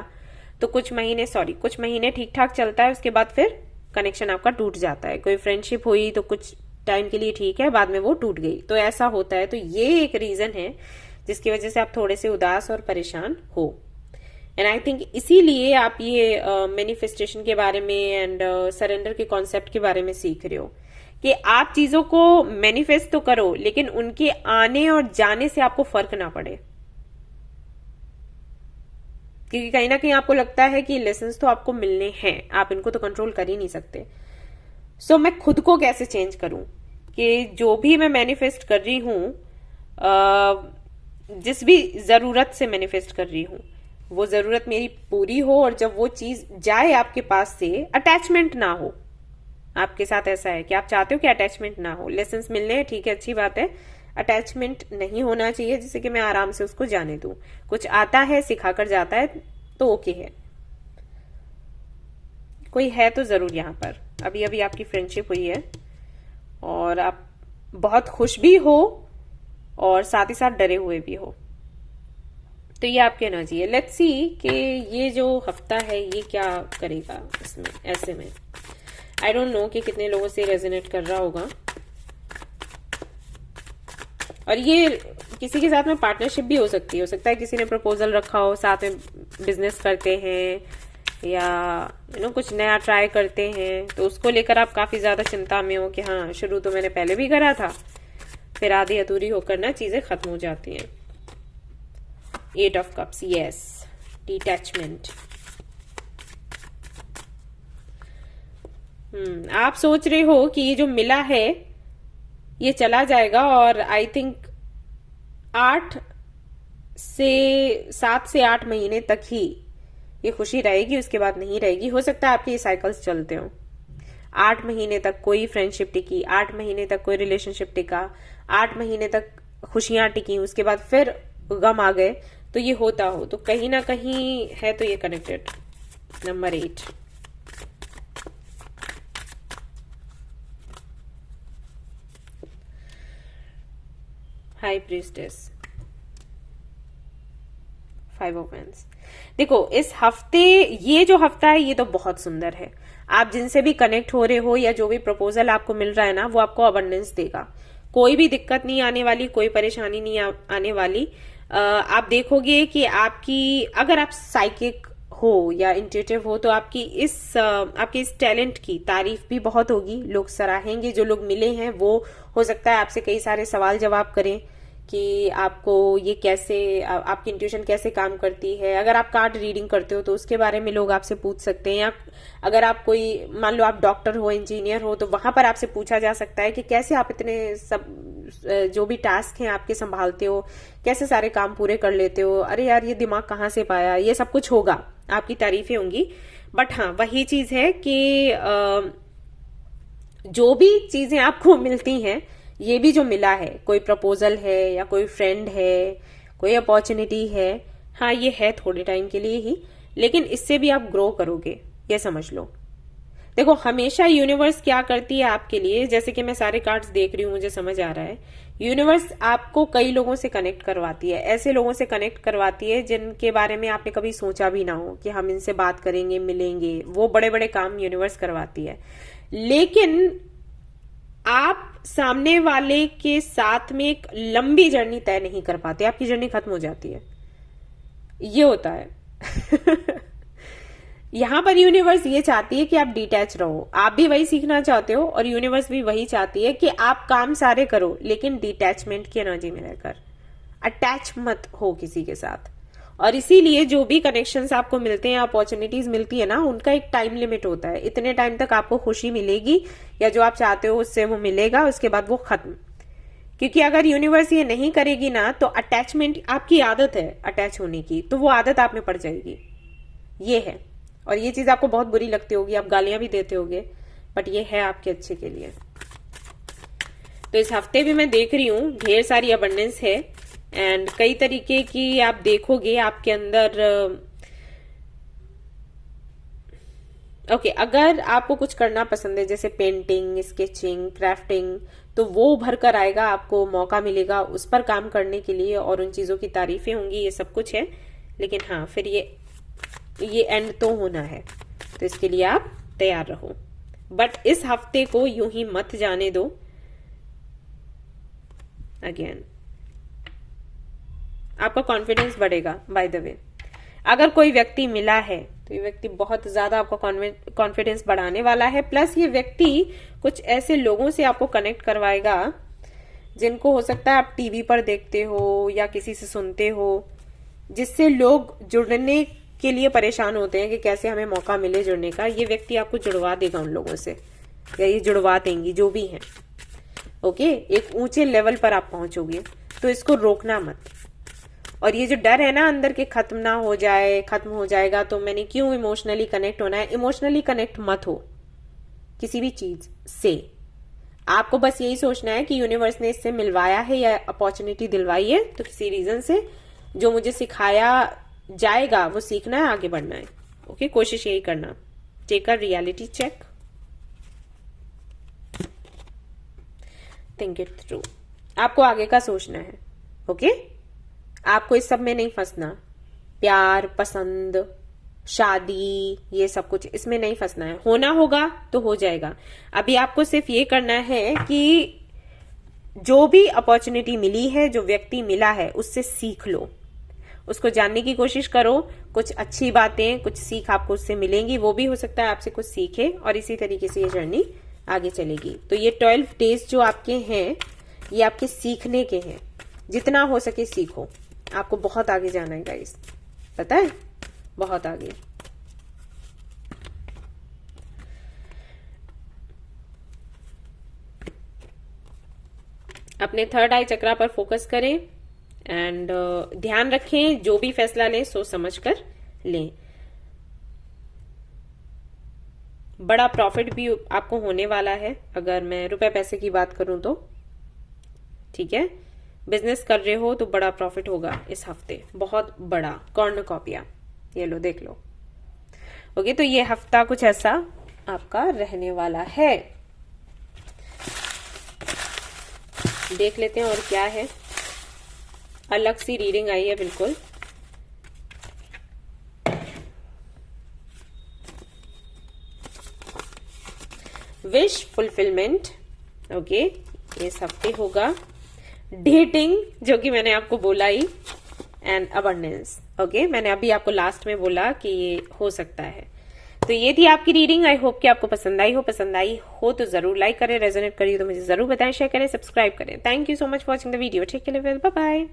तो कुछ महीने ठीक ठाक चलता है, उसके बाद फिर कनेक्शन आपका टूट जाता है। कोई फ्रेंडशिप हुई तो कुछ टाइम के लिए ठीक है, बाद में वो टूट गई, तो ऐसा होता है। तो ये एक रीजन है जिसकी वजह से आप थोड़े से उदास और परेशान हो। एंड आई थिंक इसीलिए आप ये मैनिफेस्टेशन के बारे में एंड सरेंडर के कॉन्सेप्ट के बारे में सीख रहे हो कि आप चीजों को मैनिफेस्ट तो करो, लेकिन उनके आने और जाने से आपको फर्क ना पड़े। क्योंकि कहीं ना कहीं आपको लगता है कि लेसन्स तो आपको मिलने हैं, आप इनको तो कंट्रोल कर ही नहीं सकते। सो मैं खुद को कैसे चेंज करूं कि जो भी मैं मैनिफेस्ट कर रही हूं, जिस भी जरूरत से मैनिफेस्ट कर रही हूं, वो जरूरत मेरी पूरी हो, और जब वो चीज जाए आपके पास से अटैचमेंट ना हो। आपके साथ ऐसा है कि आप चाहते हो कि अटैचमेंट ना हो, लेसन्स मिलने हैं, ठीक है, अच्छी बात है, अटैचमेंट नहीं होना चाहिए, जिससे कि मैं आराम से उसको जाने दूं। कुछ आता है, सिखाकर जाता है, तो ओके है। कोई है तो जरूर यहाँ पर। अभी अभी आपकी फ्रेंडशिप हुई है और आप बहुत खुश भी हो और साथ ही साथ डरे हुए भी हो। तो ये आपकी एनर्जी है। लेट्स सी कि ये जो हफ्ता है ये क्या करेगा इसमें, ऐसे में। आई डोंट नो कि कितने लोगों से रेजोनेट कर रहा होगा। और ये किसी के साथ में पार्टनरशिप भी हो सकता है किसी ने प्रपोजल रखा हो, साथ में बिजनेस करते हैं या कुछ नया ट्राई करते हैं, तो उसको लेकर आप काफी ज्यादा चिंता में हो कि हाँ, शुरू तो मैंने पहले भी करा था, फिर आधी अधूरी होकर ना चीजें खत्म हो जाती हैं। 8 of Cups, yes, डिटैचमेंट। आप सोच रहे हो कि ये जो मिला है ये चला जाएगा, और आई थिंक 7 से 8 महीने तक ही ये खुशी रहेगी, उसके बाद नहीं रहेगी। हो सकता है आपके ये साइकिल्स चलते हो। 8 महीने तक कोई फ्रेंडशिप टिकी, 8 महीने तक कोई रिलेशनशिप टिका, 8 महीने तक खुशियां टिकी, उसके बाद फिर गम आ गए, तो ये होता हो। तो कहीं ना कहीं है तो ये connected. Number 8, high priestess, 5 of Wands। देखो, इस हफ्ते, ये जो हफ्ता है ये तो बहुत सुंदर है। आप जिनसे भी कनेक्ट हो रहे हो या जो भी प्रपोजल आपको मिल रहा है ना, वो आपको अबंडेंस देगा। कोई भी दिक्कत नहीं आने वाली, कोई परेशानी नहीं आने वाली। आप देखोगे कि अगर आप साइकिक हो या इंट्यूटिव हो, तो आपके इस टैलेंट की तारीफ भी बहुत होगी, लोग सराहेंगे। जो लोग मिले हैं वो हो सकता है आपसे कई सारे सवाल जवाब करें कि आपको ये कैसे, आपकी इंट्यूशन कैसे काम करती है। अगर आप कार्ड रीडिंग करते हो तो उसके बारे में लोग आपसे पूछ सकते हैं, या अगर आप कोई, मान लो आप डॉक्टर हो, इंजीनियर हो, तो वहां पर आपसे पूछा जा सकता है कि कैसे आप इतने सब जो भी टास्क हैं आपके संभालते हो, कैसे सारे काम पूरे कर लेते हो, अरे यार ये दिमाग कहाँ से पाया, ये सब कुछ होगा, आपकी तारीफें होंगी। बट हाँ, वही चीज है कि जो भी चीजें आपको मिलती हैं, ये भी जो मिला है, कोई प्रपोजल है या कोई फ्रेंड है, कोई अपॉर्चुनिटी है, हाँ ये है थोड़े टाइम के लिए ही, लेकिन इससे भी आप ग्रो करोगे, ये समझ लो। देखो हमेशा यूनिवर्स क्या करती है आपके लिए, जैसे कि मैं सारे कार्ड्स देख रही हूँ, मुझे समझ आ रहा है, यूनिवर्स आपको कई लोगों से कनेक्ट करवाती है, ऐसे लोगों से कनेक्ट करवाती है जिनके बारे में आपने कभी सोचा भी ना हो कि हम इनसे बात करेंगे, मिलेंगे। वो बड़े बड़े काम यूनिवर्स करवाती है, लेकिन आप सामने वाले के साथ में एक लंबी जर्नी तय नहीं कर पाते, आपकी जर्नी खत्म हो जाती है, ये होता है। यहां पर यूनिवर्स ये चाहती है कि आप डिटैच रहो, आप भी वही सीखना चाहते हो और यूनिवर्स भी वही चाहती है कि आप काम सारे करो लेकिन डिटैचमेंट की एनर्जी में रहकर, अटैच मत हो किसी के साथ। और इसीलिए जो भी कनेक्शंस आपको मिलते हैं, अपॉर्चुनिटीज मिलती है ना, उनका एक टाइम लिमिट होता है, इतने टाइम तक आपको खुशी मिलेगी या जो आप चाहते हो उससे वो मिलेगा, उसके बाद वो खत्म। क्योंकि अगर यूनिवर्स ये नहीं करेगी ना तो अटैचमेंट, आपकी आदत है अटैच होने की, तो वो आदत आप में पड़ जाएगी, ये है। और ये चीज आपको बहुत बुरी लगती होगी, आप गालियां भी देते होगे, बट ये है आपके अच्छे के लिए। तो इस हफ्ते भी मैं देख रही हूँ ढेर सारी अबंडेंस है एंड कई तरीके की आप देखोगे आपके अंदर। ओके, अगर आपको कुछ करना पसंद है जैसे पेंटिंग, स्केचिंग, क्राफ्टिंग, तो वो उभर कर आएगा, आपको मौका मिलेगा उस पर काम करने के लिए और उन चीजों की तारीफें होंगी, ये सब कुछ है। लेकिन हाँ, फिर ये एंड तो होना है, तो इसके लिए आप तैयार रहो। बट इस हफ्ते को यूं ही मत जाने दो। अगेन आपका कॉन्फिडेंस बढ़ेगा। बाय द वे, अगर कोई व्यक्ति मिला है तो ये व्यक्ति बहुत ज्यादा आपका कॉन्फिडेंस बढ़ाने वाला है। प्लस ये व्यक्ति कुछ ऐसे लोगों से आपको कनेक्ट करवाएगा जिनको हो सकता है आप टीवी पर देखते हो या किसी से सुनते हो, जिससे लोग जुड़ने के लिए परेशान होते हैं कि कैसे हमें मौका मिले जुड़ने का। ये व्यक्ति आपको जुड़वा देगा उन लोगों से, या ये जुड़वा देंगी, जो भी हैं। ओके, एक ऊंचे लेवल पर आप पहुंचोगे, तो इसको रोकना मत। और ये जो डर है ना अंदर के खत्म ना हो जाए, खत्म हो जाएगा तो मैंने क्यों इमोशनली कनेक्ट होना है, इमोशनली कनेक्ट मत हो किसी भी चीज से। आपको बस यही सोचना है कि यूनिवर्स ने इससे मिलवाया है या अपॉर्चुनिटी दिलवाई है, तो किसी रीजन से जो मुझे सिखाया जाएगा वो सीखना है, आगे बढ़ना है। ओके, कोशिश यही करना। Take a reality check, think it through. आपको आगे का सोचना है। ओके, आपको इस सब में नहीं फंसना, प्यार, पसंद, शादी, ये सब कुछ इसमें नहीं फंसना है। होना होगा तो हो जाएगा। अभी आपको सिर्फ ये करना है कि जो भी अपॉर्चुनिटी मिली है, जो व्यक्ति मिला है, उससे सीख लो, उसको जानने की कोशिश करो। कुछ अच्छी बातें, कुछ सीख आपको उससे मिलेंगी, वो भी हो सकता है आपसे कुछ सीखे, और इसी तरीके से ये जर्नी आगे चलेगी। तो ये 12 डेज जो आपके हैं, ये आपके सीखने के हैं। जितना हो सके सीखो, आपको बहुत आगे जाना है गाइस, पता है, बहुत आगे। अपने थर्ड आई चक्रा पर फोकस करें एंड ध्यान रखें, जो भी फैसला लें सोच समझ कर लें। बड़ा प्रॉफिट भी आपको होने वाला है, अगर मैं रुपए पैसे की बात करूं तो। ठीक है, बिजनेस कर रहे हो तो बड़ा प्रॉफिट होगा इस हफ्ते, बहुत बड़ा। कॉर्नकॉपिया, ये लो, देख लो। ओके, तो ये हफ्ता कुछ ऐसा आपका रहने वाला है। देख लेते हैं और क्या है। अलग सी रीडिंग आई है बिल्कुल। विश फुलफिलमेंट, ओके, इस हफ्ते होगा। डेटिंग, जो कि मैंने आपको बोला ही, एंड अबंडेंस। ओके, मैंने अभी आपको लास्ट में बोला कि ये हो सकता है। तो ये थी आपकी रीडिंग। आई होप कि आपको पसंद आई हो। पसंद आई हो तो जरूर लाइक करें, रेजोनेट करिए तो मुझे जरूर बताएं, शेयर करें, सब्सक्राइब करें। Thank you so much for watching the video. Take care, bye bye.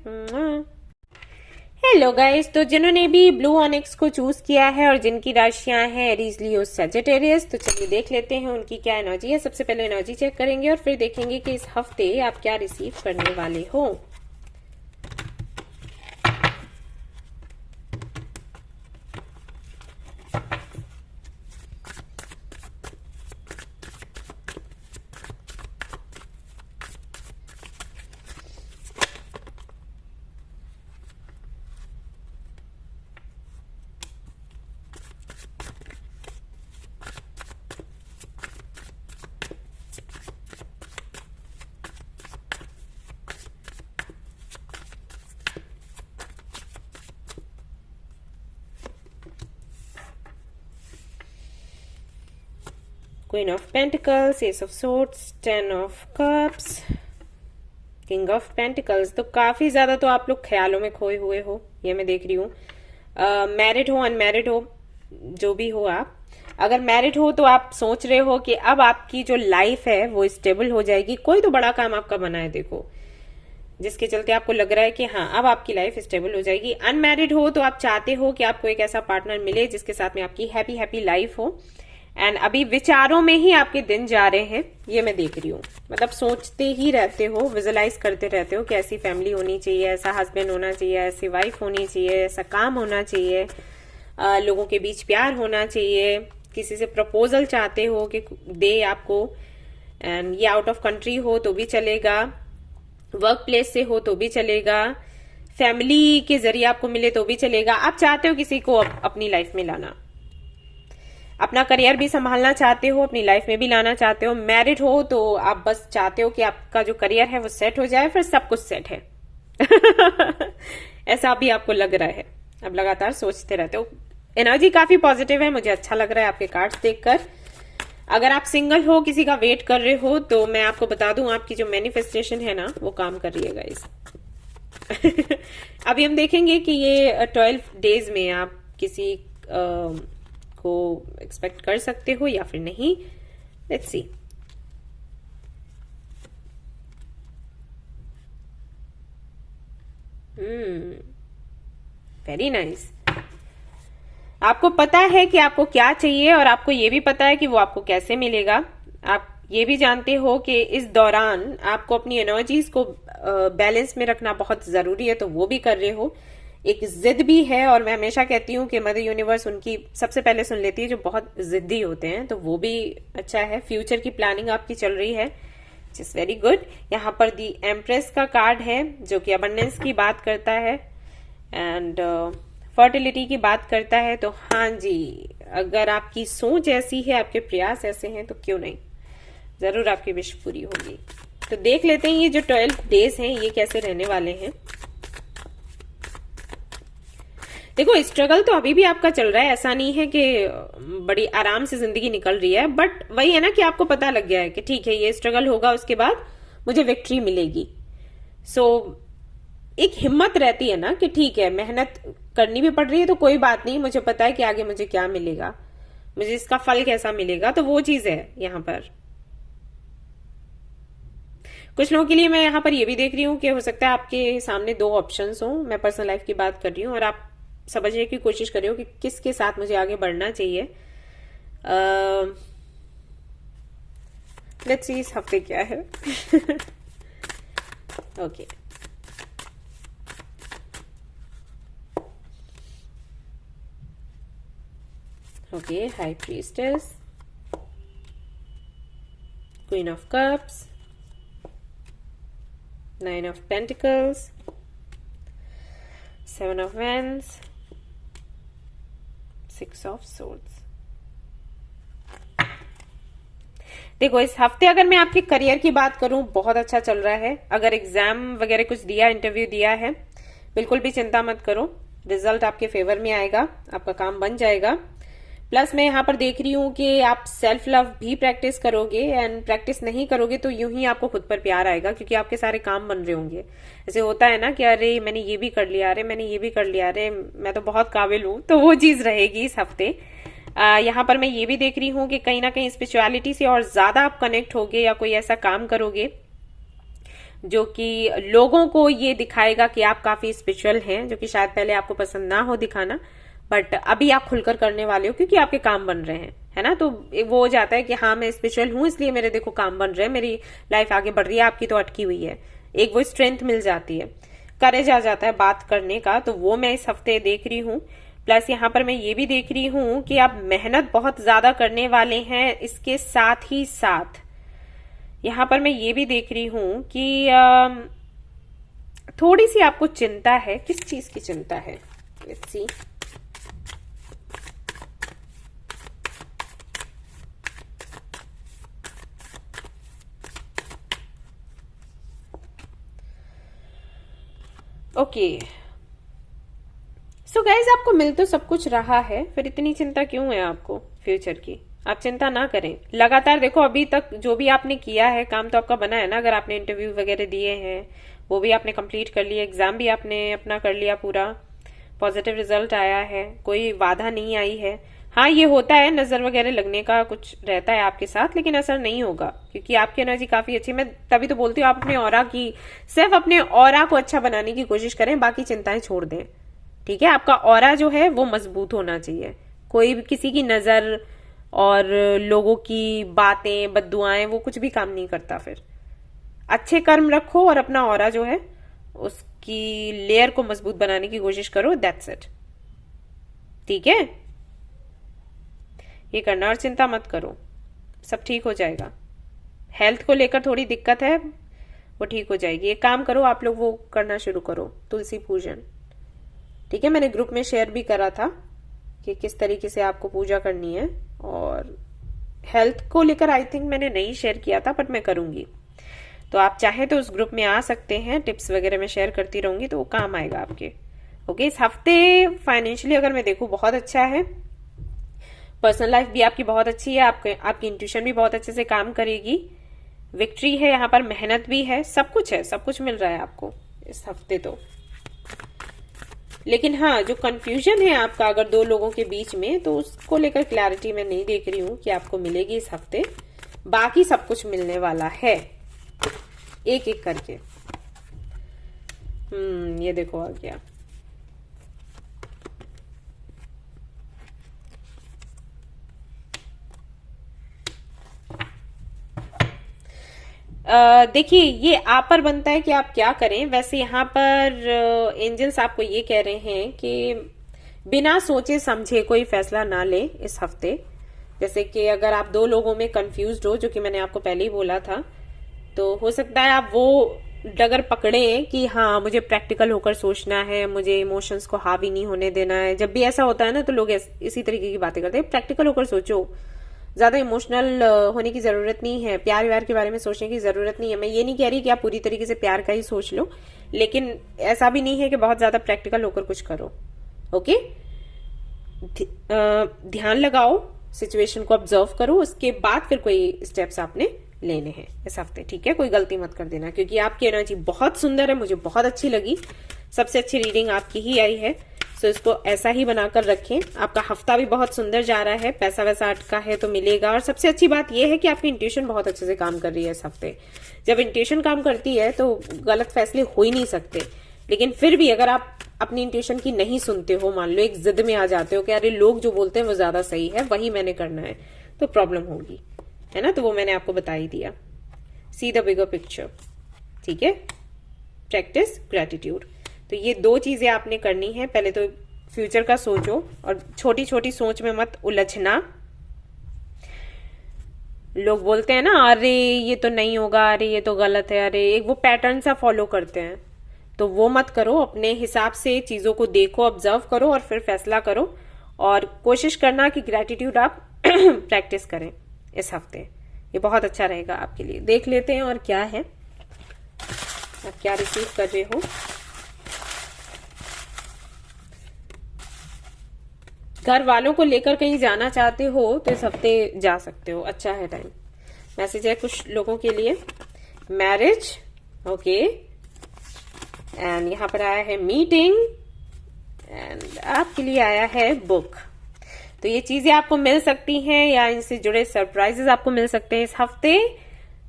Hello guys, तो जिन्होंने भी ब्लू ऑनिक्स को चूज किया है और जिनकी राशियां हैं एरीज, लियो, सजिटेरियस, तो चलिए देख लेते हैं उनकी क्या एनर्जी है। सबसे पहले एनर्जी चेक करेंगे और फिर देखेंगे कि इस हफ्ते आप क्या रिसीव करने वाले हो। Queen of pentacles, S of swords, 10 of cups, king of pentacles. तो काफी ज्यादा तो आप लोग ख्यालों में खोए हुए हो, ये मैं देख रही हूँ। मैरिड हो, अनमैरिड हो, जो भी हो आप, अगर मैरिड हो तो आप सोच रहे हो कि अब आपकी जो लाइफ है वो स्टेबल हो जाएगी, कोई तो बड़ा काम आपका बना है देखो, जिसके चलते आपको लग रहा है कि हाँ अब आपकी लाइफ स्टेबल हो जाएगी। अनमैरिड हो तो आप चाहते हो कि आपको एक ऐसा पार्टनर मिले जिसके साथ में आपकी हैप्पी हैप्पी लाइफ हो, एंड अभी विचारों में ही आपके दिन जा रहे हैं, ये मैं देख रही हूँ। मतलब सोचते ही रहते हो, विजुलाइज करते रहते हो कि ऐसी फैमिली होनी चाहिए, ऐसा हस्बैंड होना चाहिए, ऐसी वाइफ होनी चाहिए, ऐसा काम होना चाहिए, लोगों के बीच प्यार होना चाहिए, किसी से प्रपोजल चाहते हो कि दे आपको, एंड ये आउट ऑफ कंट्री हो तो भी चलेगा, वर्क प्लेस से हो तो भी चलेगा, फैमिली के जरिए आपको मिले तो भी चलेगा। आप चाहते हो किसी को अपनी लाइफ में लाना, अपना करियर भी संभालना चाहते हो, अपनी लाइफ में भी लाना चाहते हो। मैरिड हो तो आप बस चाहते हो कि आपका जो करियर है वो सेट हो जाए, फिर सब कुछ सेट है। ऐसा भी आपको लग रहा है, अब लगातार सोचते रहते हो। एनर्जी काफी पॉजिटिव है, मुझे अच्छा लग रहा है आपके कार्ड्स देखकर। अगर आप सिंगल हो, किसी का वेट कर रहे हो, तो मैं आपको बता दूं आपकी जो मैनिफेस्टेशन है ना वो काम कर रही है गाइस। अभी हम देखेंगे कि ये 12 डेज में आप किसी को एक्सपेक्ट कर सकते हो या फिर नहीं। Let's see. Very nice. आपको पता है कि आपको क्या चाहिए और आपको ये भी पता है कि वो आपको कैसे मिलेगा। आप ये भी जानते हो कि इस दौरान आपको अपनी एनर्जीज को बैलेंस में रखना बहुत जरूरी है, तो वो भी कर रहे हो। एक जिद भी है, और मैं हमेशा कहती हूँ कि मदर यूनिवर्स उनकी सबसे पहले सुन लेती है जो बहुत जिद्दी होते हैं, तो वो भी अच्छा है। फ्यूचर की प्लानिंग आपकी चल रही है, विच इज वेरी गुड। यहाँ पर दी एम्प्रेस का कार्ड है जो कि अबंडेंस की बात करता है एंड फर्टिलिटी की बात करता है। तो हाँ जी, अगर आपकी सोच ऐसी है, आपके प्रयास ऐसे हैं, तो क्यों नहीं, जरूर आपकी विश पूरी होगी। तो देख लेते हैं ये जो 12 डेज हैं ये कैसे रहने वाले हैं। देखो, स्ट्रगल तो अभी भी आपका चल रहा है, ऐसा नहीं है कि बड़ी आराम से जिंदगी निकल रही है, बट वही है ना कि आपको पता लग गया है कि ठीक है ये स्ट्रगल होगा, उसके बाद मुझे विक्ट्री मिलेगी। सो एक हिम्मत रहती है ना कि ठीक है मेहनत करनी भी पड़ रही है तो कोई बात नहीं, मुझे पता है कि आगे मुझे क्या मिलेगा, मुझे इसका फल कैसा मिलेगा, तो वो चीज है यहाँ पर। कुछ लोगों के लिए मैं यहाँ पर ये भी देख रही हूँ कि हो सकता है आपके सामने 2 ऑप्शंस हो। मैं पर्सनल लाइफ की बात कर रही हूँ और आप समझने की कोशिश कर रहे हो कि किसके साथ मुझे आगे बढ़ना चाहिए। लेट्स सी इस हफ्ते क्या है। Okay okay, high priestess, queen of cups, 9 of pentacles, 7 of wands, 6 of swords. देखो, इस हफ्ते अगर मैं आपके करियर की बात करूं, बहुत अच्छा चल रहा है। अगर एग्जाम वगैरह कुछ दिया, इंटरव्यू दिया है, बिल्कुल भी चिंता मत करो, रिजल्ट आपके फेवर में आएगा, आपका काम बन जाएगा। प्लस मैं यहाँ पर देख रही हूँ कि आप सेल्फ लव भी प्रैक्टिस करोगे, एंड प्रैक्टिस नहीं करोगे तो यूं ही आपको खुद पर प्यार आएगा, क्योंकि आपके सारे काम बन रहे होंगे। ऐसे होता है ना कि अरे मैंने ये भी कर लिया, अरे मैंने ये भी कर लिया, अरे मैं तो बहुत काबिल हूँ, तो वो चीज रहेगी इस हफ्ते। यहाँ पर मैं ये भी देख रही हूँ कि कहीं ना कहीं स्पिरिचुअलिटी से और ज्यादा आप कनेक्ट होगे, या कोई ऐसा काम करोगे जो कि लोगों को ये दिखाएगा कि आप काफी स्पिरिचुअल हैं, जो कि शायद पहले आपको पसंद ना हो दिखाना, बट अभी आप खुलकर करने वाले हो क्योंकि आपके काम बन रहे हैं, है ना। तो वो हो जाता है कि हाँ मैं स्पिरिचुअल हूं इसलिए मेरे देखो काम बन रहे हैं, मेरी लाइफ आगे बढ़ रही है, आपकी तो अटकी हुई है। एक वो स्ट्रेंथ मिल जाती है, करेज आ जाता है बात करने का, तो वो मैं इस हफ्ते देख रही हूँ। प्लस यहाँ पर मैं ये भी देख रही हूँ कि आप मेहनत बहुत ज्यादा करने वाले हैं। इसके साथ ही साथ यहाँ पर मैं ये भी देख रही हूँ कि थोड़ी सी आपको चिंता है। किस चीज की चिंता है? Let's see. Okay, so guys आपको मिल तो सब कुछ रहा है, फिर इतनी चिंता क्यों है आपको फ्यूचर की? आप चिंता ना करें, लगातार देखो अभी तक जो भी आपने किया है काम तो आपका बना है ना। अगर आपने इंटरव्यू वगैरह दिए हैं वो भी आपने कंप्लीट कर लिया, एग्जाम भी आपने अपना कर लिया पूरा, पॉजिटिव रिजल्ट आया है, कोई बाधा नहीं आई है। हाँ ये होता है, नजर वगैरह लगने का कुछ रहता है आपके साथ, लेकिन असर नहीं होगा क्योंकि आपकी एनर्जी काफी अच्छी। मैं तभी तो बोलती हूँ आप अपने ऑरा की, सिर्फ अपने ऑरा को अच्छा बनाने की कोशिश करें, बाकी चिंताएं छोड़ दें। ठीक है, आपका ऑरा जो है वो मजबूत होना चाहिए। कोई भी किसी की नजर और लोगों की बातें बद्दुआएं वो कुछ भी काम नहीं करता। फिर अच्छे कर्म रखो और अपना ऑरा जो है उसकी लेयर को मजबूत बनाने की कोशिश करो, दैट्स इट। ठीक है, ये करना और चिंता मत करो, सब ठीक हो जाएगा। हेल्थ को लेकर थोड़ी दिक्कत है, वो ठीक हो जाएगी। एक काम करो आप लोग, वो करना शुरू करो, तुलसी पूजन। ठीक है, मैंने ग्रुप में शेयर भी करा था कि किस तरीके से आपको पूजा करनी है। और हेल्थ को लेकर आई थिंक मैंने नहीं शेयर किया था, बट मैं करूंगी। तो आप चाहे तो उस ग्रुप में आ सकते हैं, टिप्स वगैरह मैं शेयर करती रहूंगी तो वो काम आएगा आपके। ओके, इस हफ्ते फाइनेंशियली अगर मैं देखूं बहुत अच्छा है, पर्सनल लाइफ भी आपकी बहुत अच्छी है, आपकी इंट्यूशन भी बहुत अच्छे से काम करेगी, विक्ट्री है यहाँ पर, मेहनत भी है, सब कुछ है, सब कुछ मिल रहा है आपको इस हफ्ते तो। लेकिन हाँ, जो कंफ्यूजन है आपका अगर दो लोगों के बीच में, तो उसको लेकर क्लैरिटी मैं नहीं देख रही हूँ कि आपको मिलेगी इस हफ्ते। बाकी सब कुछ मिलने वाला है, एक एक करके। ये देखो आ गया। देखिए ये आप पर बनता है कि आप क्या करें। वैसे यहाँ पर एंजल्स आपको ये कह रहे हैं कि बिना सोचे समझे कोई फैसला ना ले इस हफ्ते। जैसे कि अगर आप दो लोगों में कंफ्यूज्ड हो, जो कि मैंने आपको पहले ही बोला था, तो हो सकता है आप वो डगर पकड़े कि हाँ मुझे प्रैक्टिकल होकर सोचना है, मुझे इमोशंस को हावी नहीं होने देना है। जब भी ऐसा होता है ना तो लोग इसी तरीके की बातें करते हैं। प्रैक्टिकल होकर सोचो, ज्यादा इमोशनल होने की जरूरत नहीं है, प्यार व्यार के बारे में सोचने की जरूरत नहीं है। मैं ये नहीं कह रही कि आप पूरी तरीके से प्यार का ही सोच लो, लेकिन ऐसा भी नहीं है कि बहुत ज्यादा प्रैक्टिकल होकर कुछ करो। ओके, ध्यान लगाओ, सिचुएशन को ऑब्जर्व करो, उसके बाद फिर कोई स्टेप्स आपने लेने हैं इस हफ्ते। ठीक है, कोई गलती मत कर देना, क्योंकि आपकी एनर्जी बहुत सुंदर है, मुझे बहुत अच्छी लगी, सबसे अच्छी रीडिंग आपकी ही आई है। सो इसको ऐसा ही बनाकर रखें। आपका हफ्ता भी बहुत सुंदर जा रहा है, पैसा वैसा अटका है तो मिलेगा। और सबसे अच्छी बात यह है कि आपकी इंट्यूशन बहुत अच्छे से काम कर रही है इस हफ्ते। जब इंट्यूशन काम करती है तो गलत फैसले हो ही नहीं सकते। लेकिन फिर भी अगर आप अपनी इंट्यूशन की नहीं सुनते हो, मान लो एक जिद में आ जाते हो कि अरे लोग जो बोलते हैं वो ज्यादा सही है, वही मैंने करना है, तो प्रॉब्लम होगी, है ना। तो वो मैंने आपको बता ही दिया। See the bigger picture. ठीक है, प्रैक्टिस ग्रेटिट्यूड। तो ये दो चीजें आपने करनी है। पहले तो फ्यूचर का सोचो और छोटी छोटी सोच में मत उलझना। लोग बोलते हैं ना अरे ये तो नहीं होगा, अरे ये तो गलत है, अरे एक वो पैटर्न सा फॉलो करते हैं, तो वो मत करो। अपने हिसाब से चीजों को देखो, ऑब्जर्व करो और फिर फैसला करो। और कोशिश करना कि ग्रेटिट्यूड आप प्रैक्टिस करें इस हफ्ते, ये बहुत अच्छा रहेगा आपके लिए। देख लेते हैं और क्या है, आप क्या रिसीव कर रहे हो। घर वालों को लेकर कहीं जाना चाहते हो तो इस हफ्ते जा सकते हो, अच्छा है टाइम। मैसेज है कुछ लोगों के लिए, मैरिज, ओके, एंड यहाँ पर आया है मीटिंग, एंड आपके लिए आया है बुक। तो ये चीजें आपको मिल सकती हैं या इनसे जुड़े सरप्राइजेस आपको मिल सकते हैं इस हफ्ते।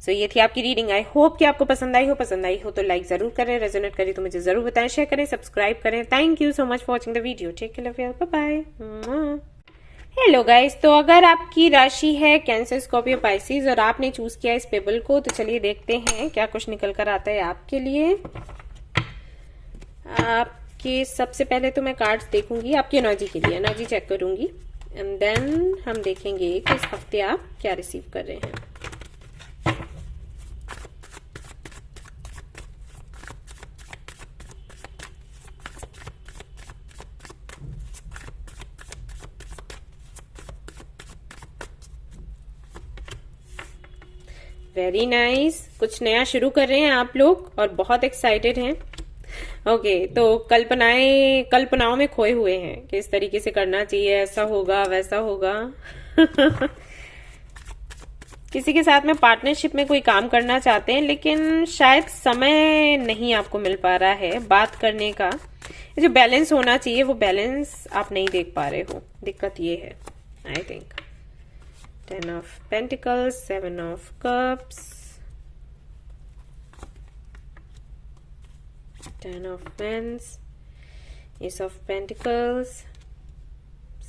सो ये थी आपकी रीडिंग। आई होप कि आपको पसंद आई हो। पसंद आई हो तो लाइक जरूर करें, रेजोनेट करें तो मुझे जरूर बताएं, शेयर करें, सब्सक्राइब करें। Thank you so much for watching the video. Take care, love you, bye bye. Hello guys, तो अगर आपकी राशि है कैंसर, स्कॉर्पियो, पाइसिस और आपने चूज किया इस पेबल को, तो चलिए देखते हैं क्या कुछ निकल कर आता है आपके लिए। आपके सबसे पहले तो मैं कार्ड्स देखूंगी आपकी एनर्जी के लिए, एनर्जी चेक करूंगी, एंड देन हम देखेंगे कि इस हफ्ते आप क्या रिसीव कर रहे हैं। वेरी नाइस, कुछ नया शुरू कर रहे हैं आप लोग और बहुत एक्साइटेड हैं। ओके, तो कल्पनाओं में खोए हुए हैं कि इस तरीके से करना चाहिए, ऐसा होगा वैसा होगा। किसी के साथ में पार्टनरशिप में कोई काम करना चाहते हैं, लेकिन शायद समय नहीं आपको मिल पा रहा है बात करने का। जो बैलेंस होना चाहिए वो बैलेंस आप नहीं देख पा रहे हो, दिक्कत ये है I think. 10 of pentacles, 7 of cups, 10 of pens, ace of pentacles,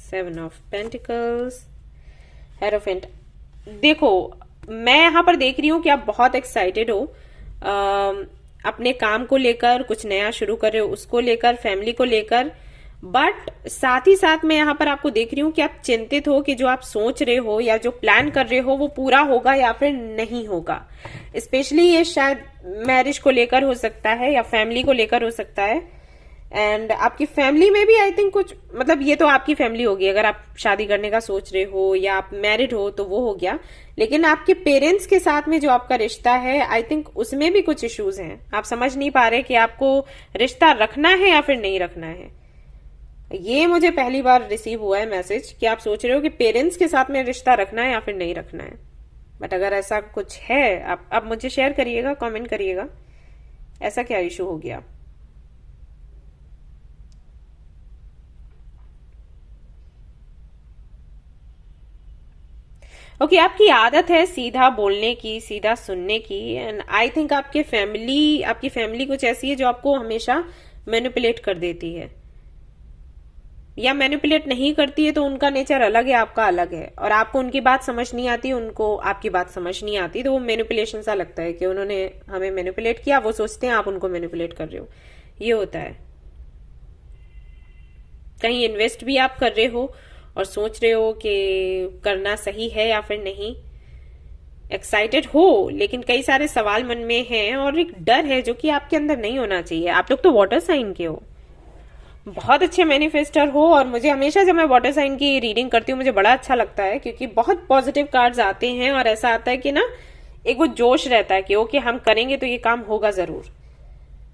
7 of pentacles, hierophant. देखो मैं यहां पर देख रही हूं कि आप बहुत एक्साइटेड हो अपने काम को लेकर, कुछ नया शुरू कर रहे हो उसको लेकर, फैमिली को लेकर, बट साथ ही साथ मैं यहां पर आपको देख रही हूं कि आप चिंतित हो कि जो आप सोच रहे हो या जो प्लान कर रहे हो वो पूरा होगा या फिर नहीं होगा। स्पेशली ये शायद मैरिज को लेकर हो सकता है या फैमिली को लेकर हो सकता है। एंड आपकी फैमिली में भी आई थिंक कुछ, मतलब ये तो आपकी फैमिली होगी अगर आप शादी करने का सोच रहे हो या आप मैरिड हो तो वो हो गया, लेकिन आपके पेरेंट्स के साथ में जो आपका रिश्ता है आई थिंक उसमें भी कुछ इश्यूज हैं। आप समझ नहीं पा रहे कि आपको रिश्ता रखना है या फिर नहीं रखना है। ये मुझे पहली बार रिसीव हुआ है मैसेज कि आप सोच रहे हो कि पेरेंट्स के साथ में रिश्ता रखना है या फिर नहीं रखना है। बट अगर ऐसा कुछ है आप मुझे शेयर करिएगा, कमेंट करिएगा ऐसा क्या इशू हो गया। ओके आपकी आदत है सीधा बोलने की, सीधा सुनने की, एंड आई थिंक आपकी फैमिली कुछ ऐसी है जो आपको हमेशा मैनिपुलेट कर देती है, या मैनिपुलेट नहीं करती है तो उनका नेचर अलग है, आपका अलग है, और आपको उनकी बात समझ नहीं आती, उनको आपकी बात समझ नहीं आती, तो वो मैनिपुलेशन सा लगता है कि उन्होंने हमें मैनिपुलेट किया, वो सोचते हैं आप उनको मैनिपुलेट कर रहे हो। ये होता है। कहीं इन्वेस्ट भी आप कर रहे हो और सोच रहे हो कि करना सही है या फिर नहीं, एक्साइटेड हो, लेकिन कई सारे सवाल मन में हैं और एक डर है जो कि आपके अंदर नहीं होना चाहिए। आप लोग तो वाटर साइन के हो, बहुत अच्छे मैनिफेस्टर हो, और मुझे हमेशा जब मैं वाटर साइन की रीडिंग करती हूँ मुझे बड़ा अच्छा लगता है क्योंकि बहुत पॉजिटिव कार्ड्स आते हैं और ऐसा आता है कि ना एक वो जोश रहता है कि ओके हम करेंगे तो ये काम होगा जरूर।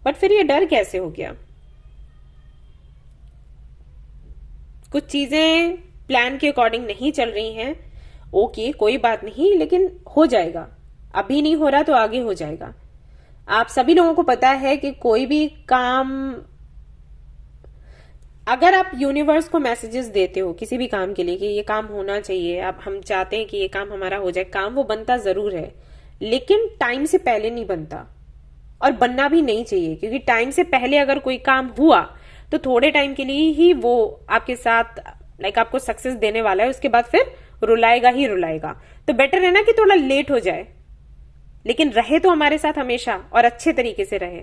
बट फिर ये डर कैसे हो गया? कुछ चीजें प्लान के अकॉर्डिंग नहीं चल रही हैं, ओके कोई बात नहीं, लेकिन हो जाएगा। अभी नहीं हो रहा तो आगे हो जाएगा। आप सभी लोगों को पता है कि कोई भी काम, अगर आप यूनिवर्स को मैसेजेस देते हो किसी भी काम के लिए कि ये काम होना चाहिए, अब हम चाहते हैं कि ये काम हमारा हो जाए, काम वो बनता जरूर है लेकिन टाइम से पहले नहीं बनता, और बनना भी नहीं चाहिए, क्योंकि टाइम से पहले अगर कोई काम हुआ तो थोड़े टाइम के लिए ही वो आपके साथ आपको सक्सेस देने वाला है, उसके बाद फिर रुलाएगा ही रुलाएगा। तो बेटर है ना कि थोड़ा लेट हो जाए लेकिन रहे तो हमारे साथ हमेशा और अच्छे तरीके से रहे,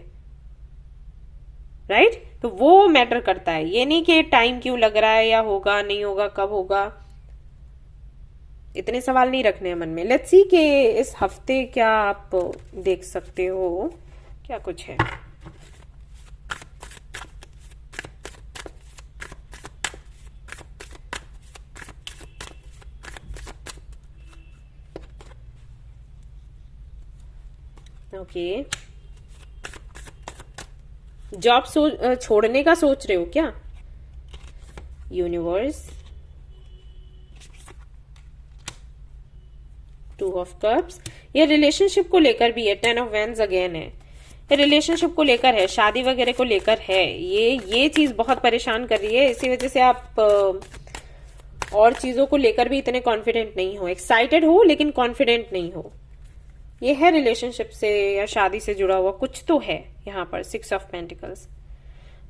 राइट? तो वो मैटर करता है, ये नहीं कि टाइम क्यों लग रहा है या होगा नहीं होगा कब होगा, इतने सवाल नहीं रखने हैं मन में। लेट्स सी कि इस हफ्ते क्या आप देख सकते हो, क्या कुछ है। ओके जॉब छोड़ने का सोच रहे हो क्या? यूनिवर्स, 2 ऑफ कप्स, ये रिलेशनशिप को लेकर भी है, 10 ऑफ वैंड्स अगेन है, ये रिलेशनशिप को लेकर है, शादी वगैरह को लेकर है। ये चीज बहुत परेशान कर रही है, इसी वजह से आप और चीजों को लेकर भी इतने कॉन्फिडेंट नहीं हो, एक्साइटेड हो लेकिन कॉन्फिडेंट नहीं हो। ये है रिलेशनशिप से या शादी से जुड़ा हुआ कुछ तो है यहाँ पर। 6 ऑफ पेंटिकल्स,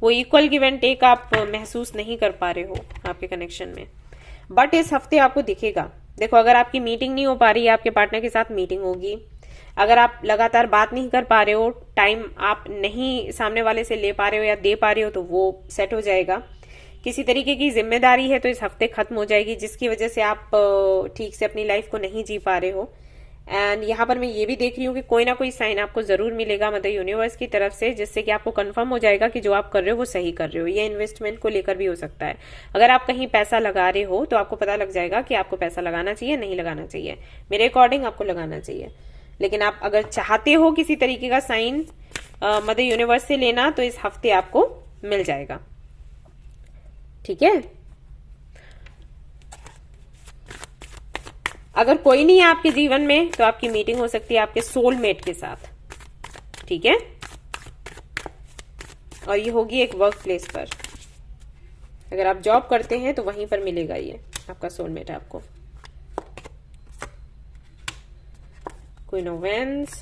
वो इक्वल गिव एंड टेक आप महसूस नहीं कर पा रहे हो आपके कनेक्शन में, बट इस हफ्ते आपको दिखेगा। देखो अगर आपकी मीटिंग नहीं हो पा रही है, आपके पार्टनर के साथ मीटिंग होगी। अगर आप लगातार बात नहीं कर पा रहे हो, टाइम आप नहीं सामने वाले से ले पा रहे हो या दे पा रहे हो, तो वो सेट हो जाएगा। किसी तरीके की जिम्मेदारी है तो इस हफ्ते खत्म हो जाएगी, जिसकी वजह से आप ठीक से अपनी लाइफ को नहीं जी पा रहे हो। एंड यहाँ पर मैं ये भी देख रही हूँ कि कोई ना कोई साइन आपको जरूर मिलेगा मदर यूनिवर्स की तरफ से, जिससे कि आपको कंफर्म हो जाएगा कि जो आप कर रहे हो वो सही कर रहे हो। ये इन्वेस्टमेंट को लेकर भी हो सकता है। अगर आप कहीं पैसा लगा रहे हो तो आपको पता लग जाएगा कि आपको पैसा लगाना चाहिए नहीं लगाना चाहिए। मेरे अकॉर्डिंग आपको लगाना चाहिए, लेकिन आप अगर चाहते हो किसी तरीके का साइन मदर यूनिवर्स से लेना तो इस हफ्ते आपको मिल जाएगा, ठीक है? अगर कोई नहीं है आपके जीवन में तो आपकी मीटिंग हो सकती है आपके सोलमेट के साथ, ठीक है। और ये होगी एक वर्क प्लेस पर, अगर आप जॉब करते हैं तो वहीं पर मिलेगा ये आपका सोलमेट आपको। Queen of wands,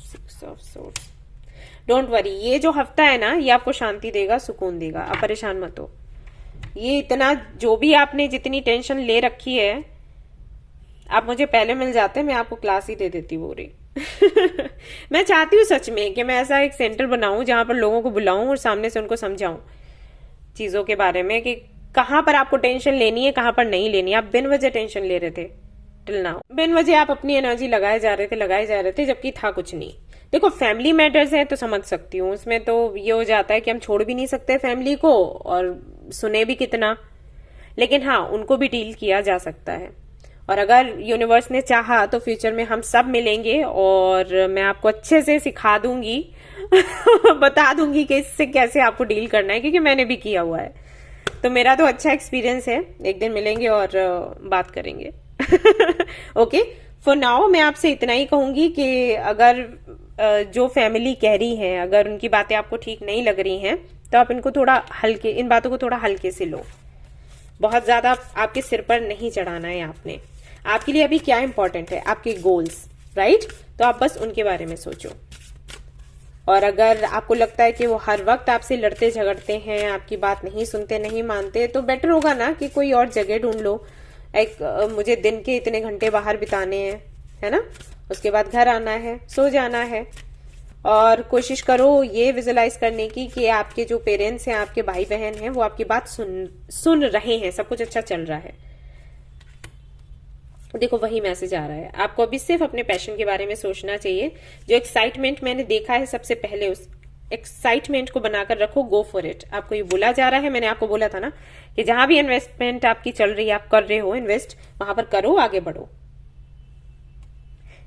six of swords. Don't worry, ये जो हफ्ता है ना ये आपको शांति देगा, सुकून देगा, आप परेशान मत हो। ये इतना जो भी आपने जितनी टेंशन ले रखी है, आप मुझे पहले मिल जाते, मैं आपको क्लास ही दे देती पूरी। मैं चाहती हूँ सच में कि मैं ऐसा एक सेंटर बनाऊं जहां पर लोगों को बुलाऊं और सामने से उनको समझाऊं चीजों के बारे में कि कहां पर आपको टेंशन लेनी है, कहां पर नहीं लेनी है। आप बिन वजह टेंशन ले रहे थे टिल नाउ, बिन वजह आप अपनी एनर्जी लगाए जा रहे थे जबकि था कुछ नहीं। देखो फैमिली मैटर्स है तो समझ सकती हूँ, उसमें तो ये हो जाता है कि हम छोड़ भी नहीं सकते फैमिली को और सुने भी कितना, लेकिन हाँ उनको भी डील किया जा सकता है। और अगर यूनिवर्स ने चाहा तो फ्यूचर में हम सब मिलेंगे और मैं आपको अच्छे से सिखा दूंगी बता दूंगी कि इससे कैसे आपको डील करना है, क्योंकि मैंने भी किया हुआ है। तो मेरा तो अच्छा एक्सपीरियंस है, एक दिन मिलेंगे और बात करेंगे। ओके, फॉर नाउ मैं आपसे इतना ही कहूंगी कि अगर जो फैमिली कह रही है, अगर उनकी बातें आपको ठीक नहीं लग रही हैं तो आप इनको थोड़ा हल्के, इन बातों को थोड़ा हल्के से लो, बहुत ज्यादा आपके सिर पर नहीं चढ़ाना है आपने। आपके लिए अभी क्या इंपॉर्टेंट है, आपके गोल्स, राइट? तो आप बस उनके बारे में सोचो। और अगर आपको लगता है कि वो हर वक्त आपसे लड़ते झगड़ते हैं, आपकी बात नहीं सुनते, नहीं मानते, तो बेटर होगा ना कि कोई और जगह ढूंढ लो। एक मुझे दिन के इतने घंटे बाहर बिताने हैं, है ना, उसके बाद घर आना है, सो जाना है। और कोशिश करो ये विजुलाइज करने की कि आपके जो पेरेंट्स हैं, आपके भाई बहन हैं, वो आपकी बात सुन रहे हैं, सब कुछ अच्छा चल रहा है। देखो वही मैसेज आ रहा है, आपको अभी सिर्फ अपने पैशन के बारे में सोचना चाहिए। जो एक्साइटमेंट मैंने देखा है सबसे पहले, उस एक्साइटमेंट को बनाकर रखो, गो फॉर इट। आपको ये बोला जा रहा है, मैंने आपको बोला था ना कि जहां भी इन्वेस्टमेंट आपकी चल रही है, आप कर रहे हो इन्वेस्ट, वहां पर करो, आगे बढ़ो।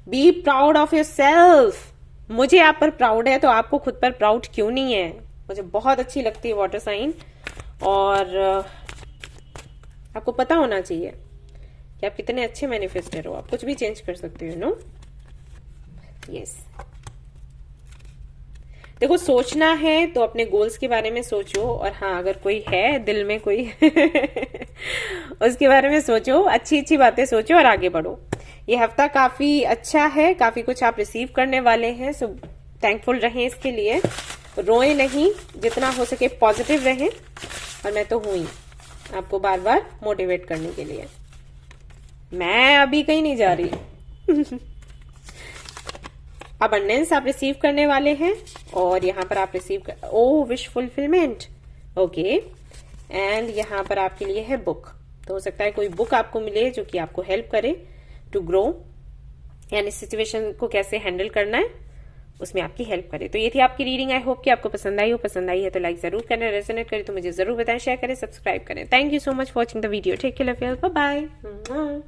Be proud of your self. मुझे आप पर प्राउड है तो आपको खुद पर प्राउड क्यों नहीं है? मुझे बहुत अच्छी लगती है वाटर साइन, और आपको पता होना चाहिए कि आप कितने अच्छे मैनिफेस्टर हो, आप कुछ भी चेंज कर सकते हो, नो? यस। देखो सोचना है तो अपने गोल्स के बारे में सोचो, और हाँ अगर कोई है दिल में कोई उसके बारे में सोचो, अच्छी अच्छी बातें सोचो और आगे बढ़ो। ये हफ्ता काफी अच्छा है, काफी कुछ आप रिसीव करने वाले हैं, सो थैंकफुल रहें इसके लिए, रोए नहीं, जितना हो सके पॉजिटिव रहें। और मैं तो हूं ही आपको बार बार मोटिवेट करने के लिए, मैं अभी कहीं नहीं जा रही। अबंडेंस आप रिसीव करने वाले हैं, और यहाँ पर आप रिसीव कर, ओ विश फुलफिलमेंट, ओके। एंड यहाँ पर आपके लिए है बुक, तो हो सकता है कोई बुक आपको मिले जो कि आपको हेल्प करे टू ग्रो, यानी सिचुएशन को कैसे हैंडल करना है उसमें आपकी हेल्प करे। तो ये थी आपकी रीडिंग, आई होप कि आपको पसंद आई हो। पसंद आई है तो लाइक जरूर करें, रेजोनेट करे तो मुझे जरूर बताएं, शेयर करें, सब्सक्राइब करें। Thank you so much for watching the video, take care, bye bye.